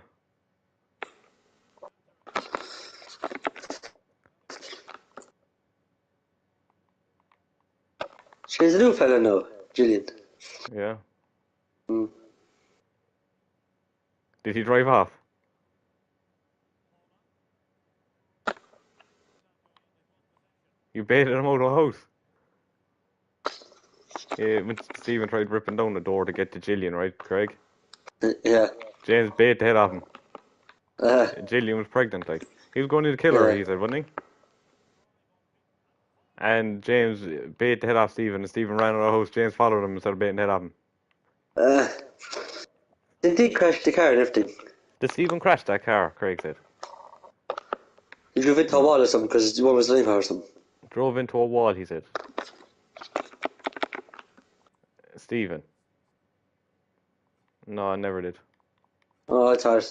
She's a new fella now, Gillian. Yeah. Mm. Did he drive off? You baited him out of the house. Yeah, when Stephen tried ripping down the door to get to Gillian, right, Craig? Yeah. James bait the head off him. Uh, Gillian was pregnant, like. He was going to kill her, yeah. he said, wasn't he? And James bait the head off Stephen, and Stephen ran out of the house. James followed him instead of baiting the head off him. Uh, did he crash the car and everything? Did Stephen crash that car, Craig said? He drove into a No. wall or something because one was lying or something. Drove into a wall, he said. Stephen. No, I never did. Oh, it's hard.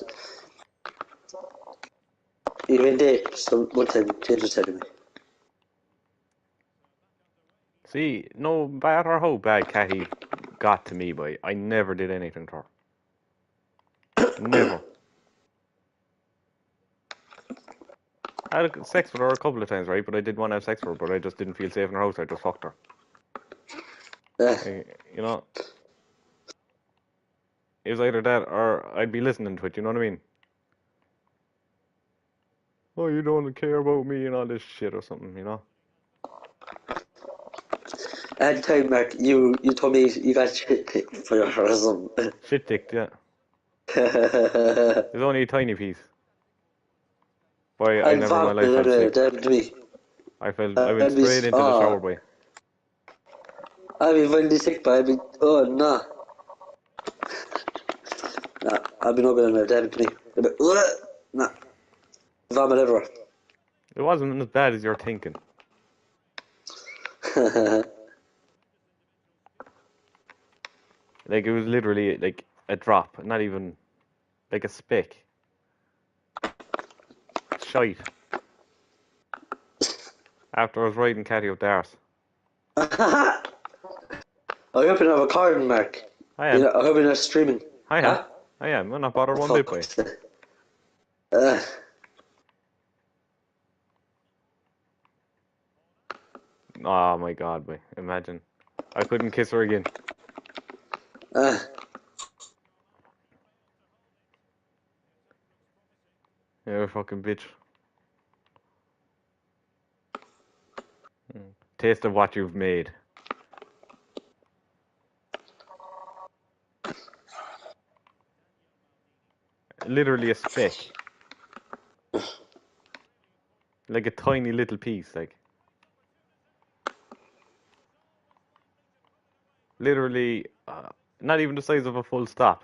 Even they, some one time, James was telling me. See, no matter how bad Cathy got to me, boy, I never did anything to her. Never. I had sex with her a couple of times, right? But I did want to have sex with her, but I just didn't feel safe in her house. I just fucked her. You know, it was either that or I'd be listening to it. You know what I mean? Oh, you don't care about me and all this shit or something, you know? At the time, Mark, you told me you got shit picked for your or something. Shit ticked, yeah. It was only a tiny piece. Boy, I I'm never in my life vomiting felt anyway, sick. that happened to me. I went I'd be, straight into the shower, boy. I'd be really sick, but I'd be, oh, nah. Nah, I've been open and that happened to me. I'd be, nah. Vomit everywhere. It wasn't as bad as you're thinking. Like, it was literally like a drop, not even like a speck. Shite. After I was riding Catty up the arse. I hope you don't have a card, Mark. I am. I hope you're not streaming. I am. Huh? I am. I'm not bothered one bit, boy. Uh, Oh my god, boy. Imagine. I couldn't kiss her again. uh, You're a fucking bitch. Taste of what you've made. Literally a speck. Like a tiny little piece, like. Literally, not even the size of a full stop.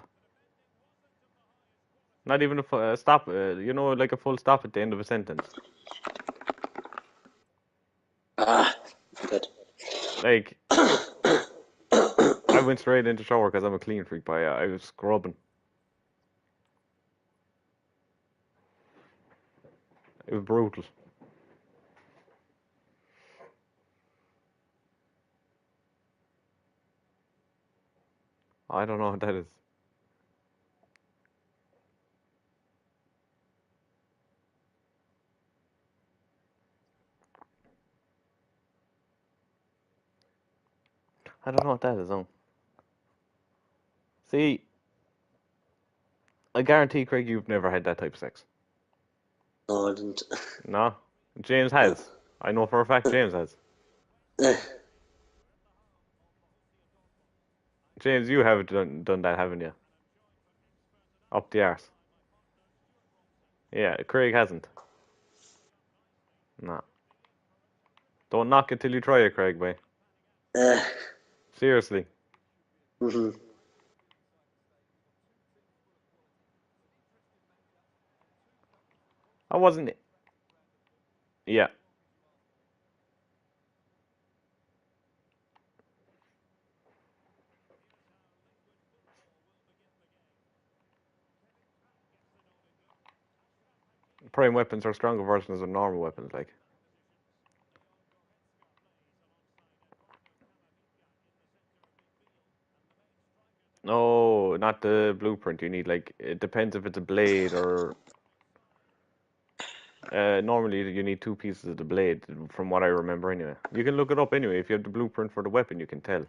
Not even a stop, like a full stop at the end of a sentence. Ah, good. Like, I went straight into shower because I'm a clean freak, but I was scrubbing. It was brutal. I don't know what that is. I don't know what that is. See, I guarantee, Craig, you've never had that type of sex. No, I didn't. No? James No. has. I know for a fact James has. Eh, James, you have done that, haven't you? Up the arse. Yeah, Craig hasn't. No. Don't knock it till you try it, Craig, boy. eh, Seriously. mhm. I wasn't. Yeah. Prime weapons are stronger versions of normal weapons, like. No, not the blueprint. You need, like, it depends if it's a blade or. Normally, you need two pieces of the blade, from what I remember anyway. You can look it up anyway. If you have the blueprint for the weapon, you can tell.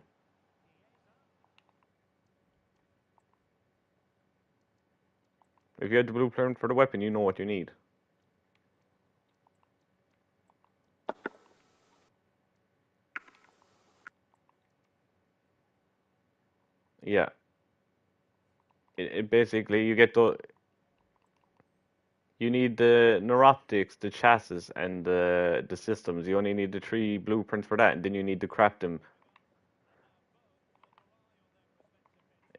If you have the blueprint for the weapon, you know what you need. Yeah. It basically, you get the. You need the neuroptics, the chassis, and the systems. You only need the three blueprints for that, and then you need to craft them.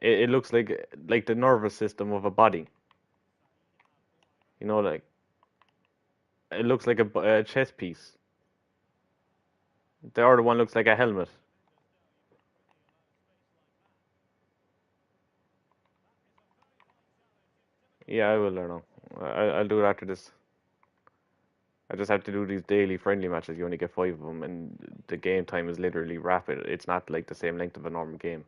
It looks like the nervous system of a body. You know, like it looks like a chess piece. The other one looks like a helmet. Yeah, I will learn now. I'll do it after this. I just have to do these daily friendly matches. You only get 5 of them, and the game time is literally rapid. It's not like the same length of a normal game.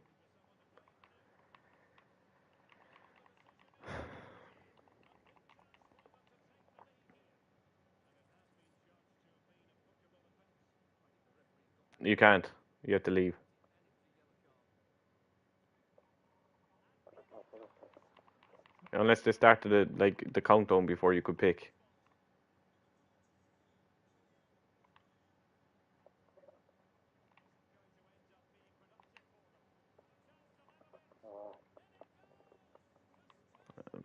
You can't. You have to leave. Unless they started the countdown before you could pick.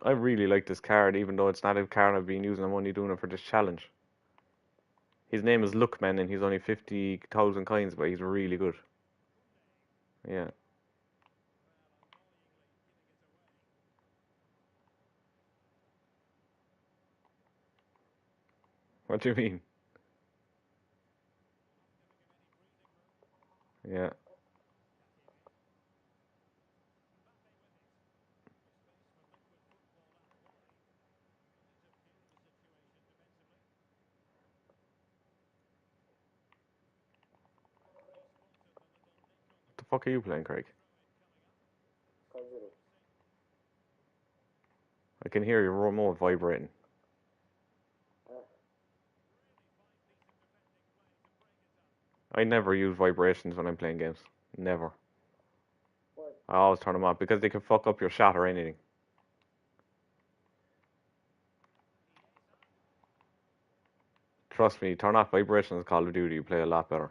I really like this card, even though it's not a card I've been using. I'm only doing it for this challenge. His name is Lookman, and he's only 50,000 coins, but he's really good. Yeah. What do you mean? Yeah. What the fuck are you playing, Craig? I can hear your remote vibrating. I never use vibrations when I'm playing games. Never. I always turn them off because they can fuck up your shot or anything. Trust me, turn off vibrations in Call of Duty, you play a lot better.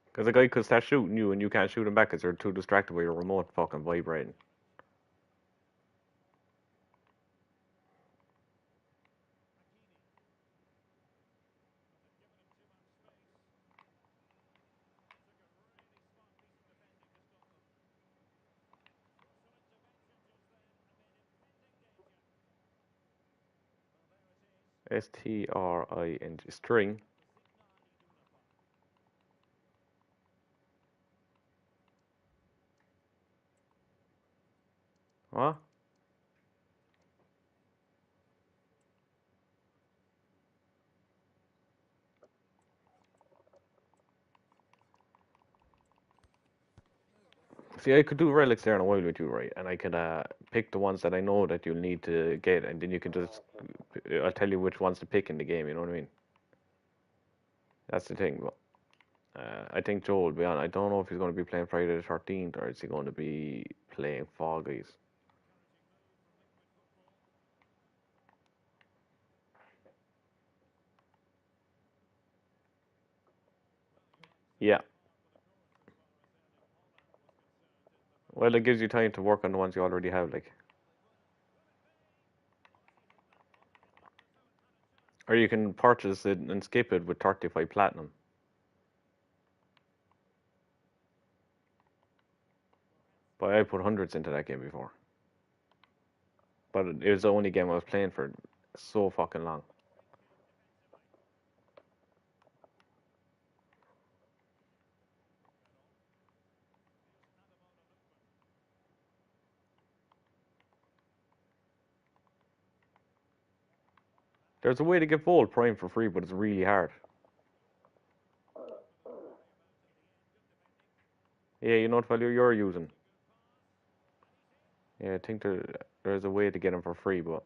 Because a guy could start shooting you and you can't shoot him back because you're too distracted by your remote fucking vibrating. String. String. What? See, I could do relics there in a while with you, right? And I could pick the ones that I know that you'll need to get, and then you can just, I'll tell you which ones to pick in the game. You know what I mean? That's the thing. But I think Joe will be on. I don't know if he's going to be playing Friday the 13th or is he going to be playing Fall Guys. Yeah. Well, it gives you time to work on the ones you already have, like. Or you can purchase it and skip it with 35 platinum. But I put hundreds into that game before. But it was the only game I was playing for so fucking long. There's a way to get Volt Prime for free, but it's really hard. Yeah, you know what value you're using. Yeah, I think there's a way to get them for free, but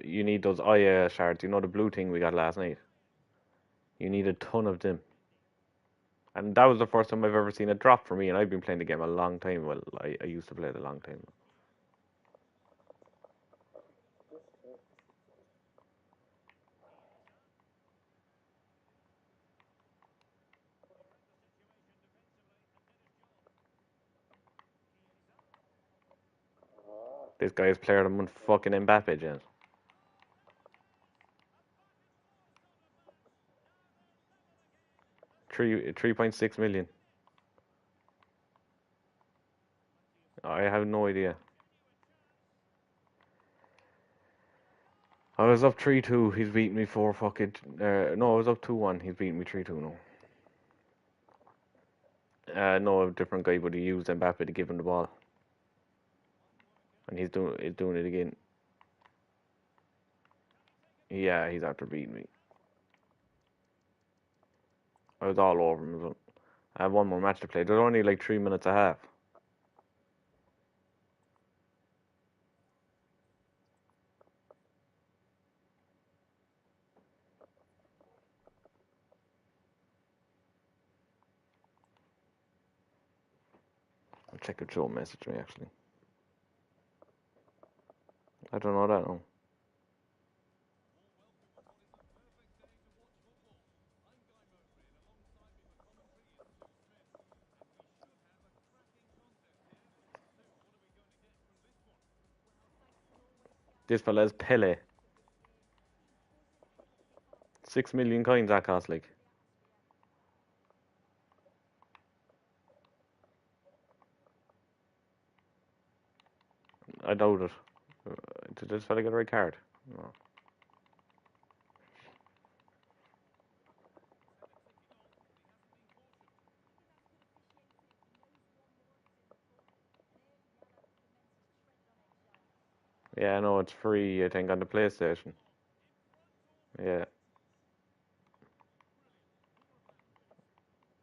you need those Aya shards. You know the blue thing we got last night. You need a ton of them, and that was the first time I've ever seen it drop for me. And I've been playing the game a long time. Well, I used to play it a long time. This guy is player of the month, fucking Mbappe, James. 3.6 million. I have no idea. I was up 3-2. He's beating me 4 fucking. No, I was up 2-1. He's beating me 3-2 now. No, a different guy, but he used Mbappe to give him the ball, and he's doing it again. Yeah, he's after beating me. I was all over him as well. I have one more match to play. There's only like 3 minutes a half. I'll check if Joe messaged me actually. I don't know that now. This fella's Pele. 6 million coins that cost, like. I doubt it. Did this fella get a red card? No. Yeah, no, it's free, I think, on the PlayStation. Yeah.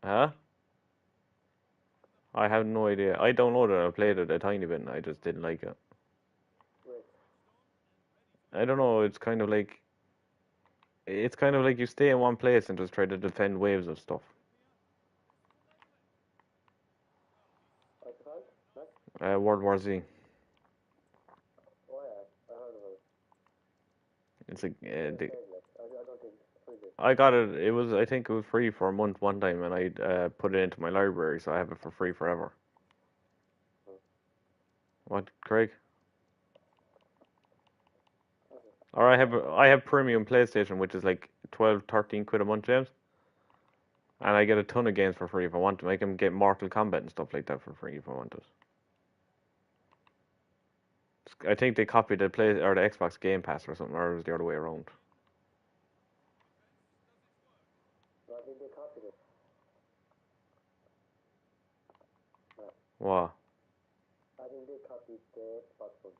Huh? I have no idea. I downloaded it, I played it a tiny bit, and I just didn't like it. I don't know, it's kind of like. It's kind of like you stay in one place and just try to defend waves of stuff. World War Z. It's a. I got it. It was. I think it was free for a month one time, and I put it into my library, so I have it for free forever. What, Craig? Or I have premium PlayStation, which is like 12, 13 quid a month, James. And I get a ton of games for free if I want to. I can get Mortal Kombat and stuff like that for free if I want it. I think they copied the play or the Xbox Game Pass or something, or it was the other way around. I think they copied it. What? I think they copied the Xbox one.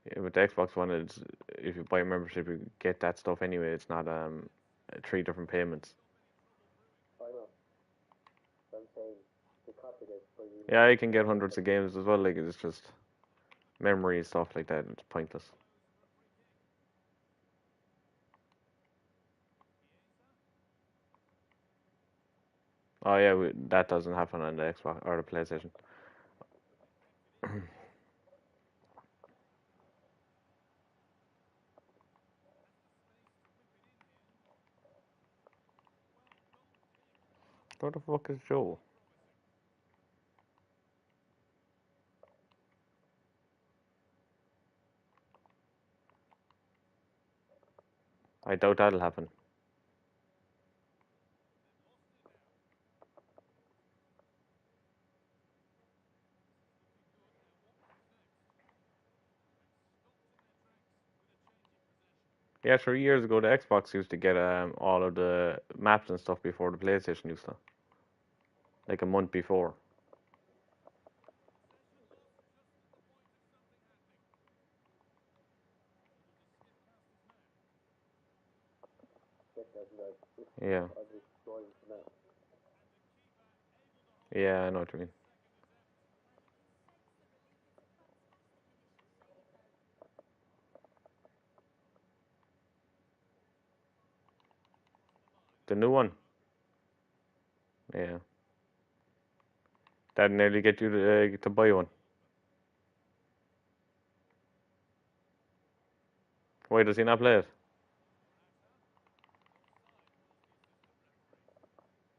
Yeah, with the Xbox One, it's if you buy a membership, you get that stuff anyway. It's not 3 different payments. I know. I'm saying they copied it for you. Yeah, you can get hundreds of games as well. Like it's just memory and stuff like that. It's pointless. Oh yeah, that doesn't happen on the Xbox or the PlayStation. Where the fuck is Joe? I doubt that'll happen. Yeah, sure. Years ago, the Xbox used to get all of the maps and stuff before the PlayStation used to, like a month before. Yeah, yeah, I know what you mean. The new one. Yeah, that nearly get you to buy one. Why does he not play it?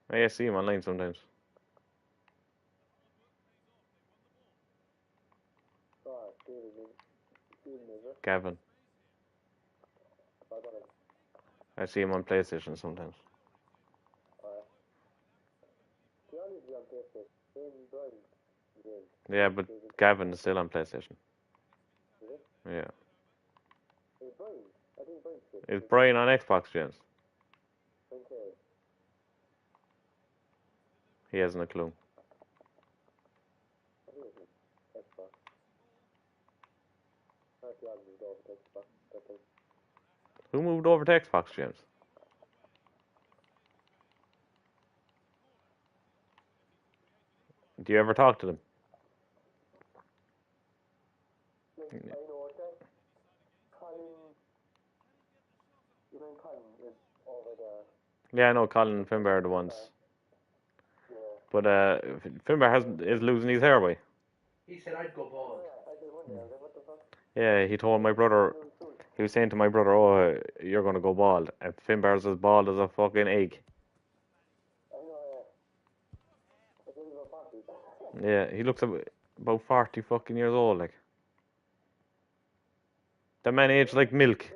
I see him online sometimes. Gavin. I see him on PlayStation sometimes. Yeah, but Gavin is still on PlayStation. Yeah. Is Brian on Xbox, James? He hasn't a clue. Who moved over to Xbox, James? Do you ever talk to them? Yeah, I know Colin and Finbar are the ones. But Finbar is losing his hair away. He said I'd go bald. Yeah, he told my brother. He was saying to my brother, "Oh, you're gonna go bald," and Finbar's as bald as a fucking egg. Yeah, he looks about 40 fucking years old, like. The man aged like milk.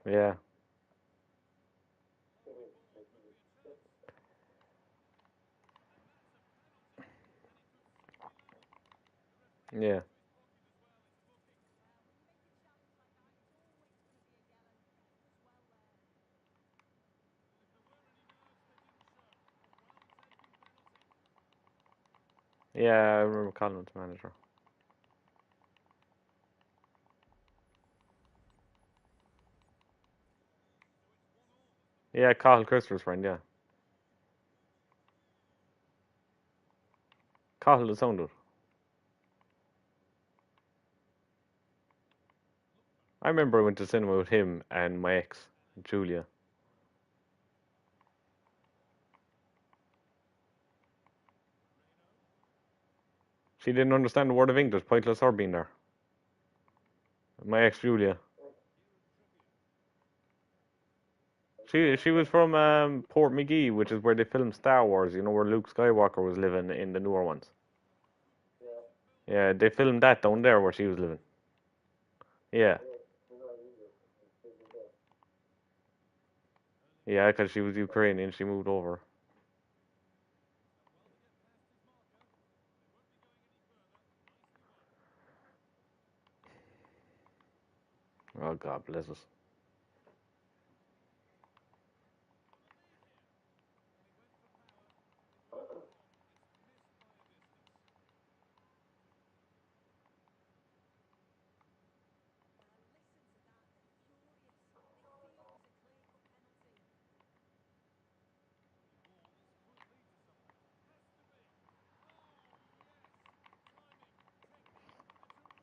Yeah. Yeah. Yeah, I remember Colin's manager. Yeah, Carl Christopher's friend, yeah. Carl the sound. I remember I went to cinema with him and my ex, Julia. She didn't understand a word of English, pointless her being there. My ex, Julia. She was from Port McGee, which is where they filmed Star Wars. You know where Luke Skywalker was living in the newer ones. Yeah, they filmed that down there where she was living. Yeah, yeah, because she was Ukrainian, she moved over. Oh God bless us.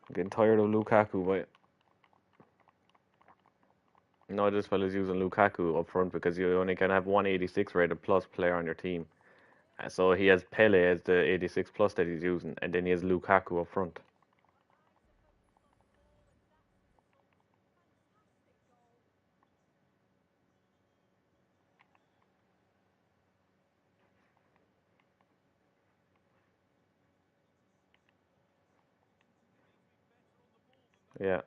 I'm getting tired of Lukaku, but no, this fella's using Lukaku up front because you only can have one 86 rated plus player on your team. So he has Pele as the 86 plus that he's using, and then he has Lukaku up front. Yeah,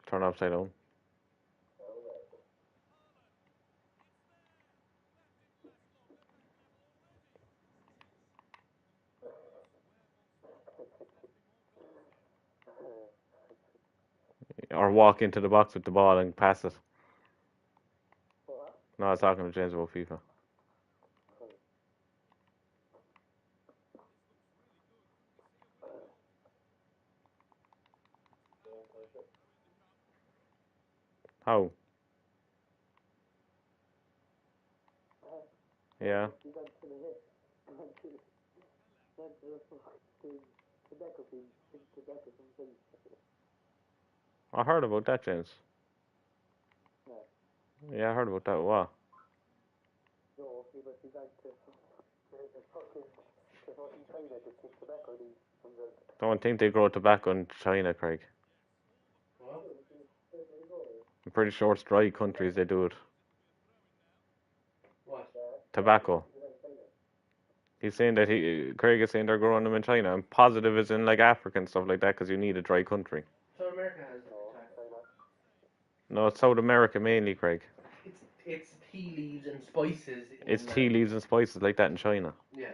turn upside down. Or walk into the box with the ball and pass it. No, I was talking to James about FIFA. How? Yeah. I heard about that, James. Yeah, I heard about that. Wow. Don't think they grow tobacco in China, Craig. What? I'm pretty sure it's dry countries they do it. What? Tobacco. He's saying that Craig is saying they're growing them in China. I'm positive it's in like Africa and stuff like that because you need a dry country. So America has tobacco. No, it's South America mainly, Craig. It's tea leaves and spices. It's tea leaves and spices like that in China. Yeah.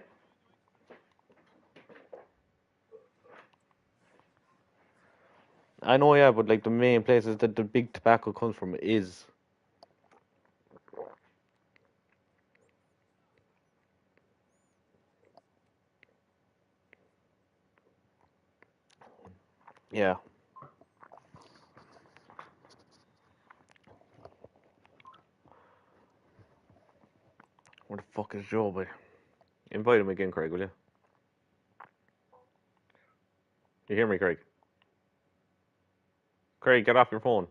I know, yeah, but like the main places that the big tobacco comes from is. Yeah. Where the fuck is Joe, boy? Invite him again, Craig, will you? You hear me, Craig? Craig, get off your phone.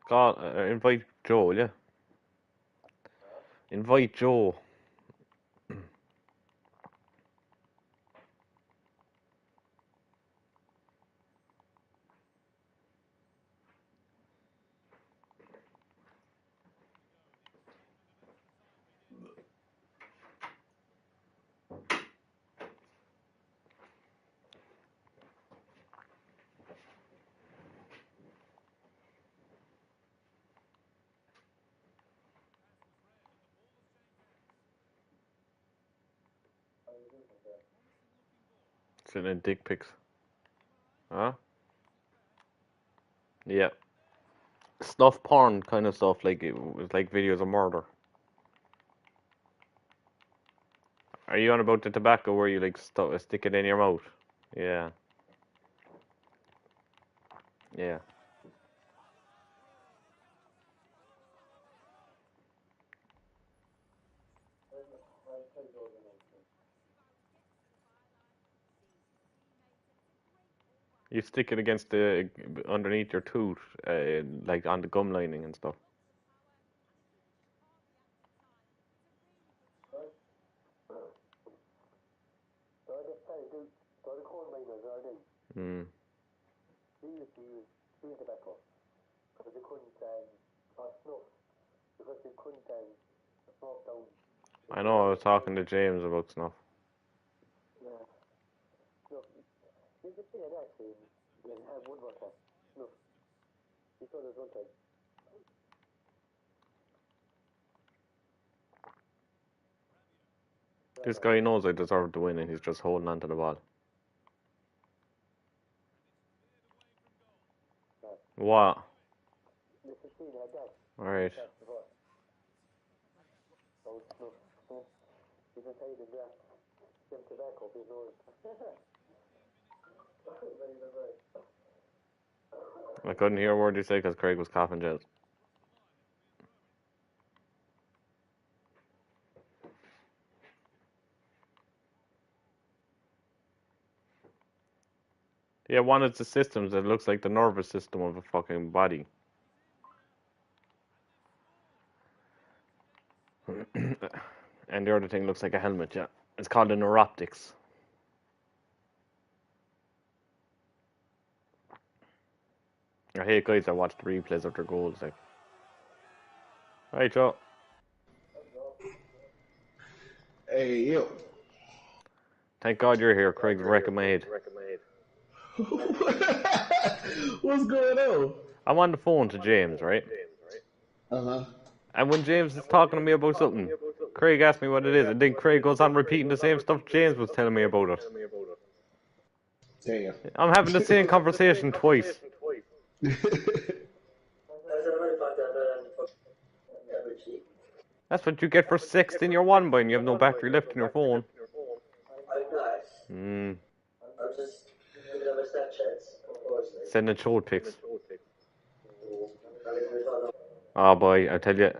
Call, invite Joe, will you? Invite Joe. Sending dick pics. Huh? Yeah. Snuff porn kind of stuff, like it was like videos of murder. Are you on about the tobacco where you like stick it in your mouth? Yeah. Yeah. You stick it against the underneath your tooth, like on the gum lining and stuff. Hmm. He used to use chewing tobacco because they couldn't, or snuff, because they couldn't smoke down. I know I was talking to James about snuff. Yeah. Snuff. You could see it actually in woodworker. Snuff. He told us one time. This guy knows I deserve to win and he's just holding on to the ball. What? Mr. Sheen had that. Alright. Oh, snuff. He's inside the grass. Some tobacco up his nose. I couldn't hear a word you said because Craig was coughing jazz. Yeah, one is the systems that looks like the nervous system of a fucking body. And the other thing looks like a helmet, yeah. It's called a neuroptics. I hate guys that watch the replays of their goals, like. Right, Joe. Hey, yo. Thank God you're here, Craig's wrecking my head. What's going on? I'm on the phone to James, right? Uh-huh. And when James is talking to me about something, Craig asks me what it is, and then Craig goes on repeating the same stuff James was telling me about it. Damn. I'm having the same conversation twice. That's what you get for sexting your one by and you have no battery left in your phone. Hmm. Sending short pics. Oh boy, I tell you,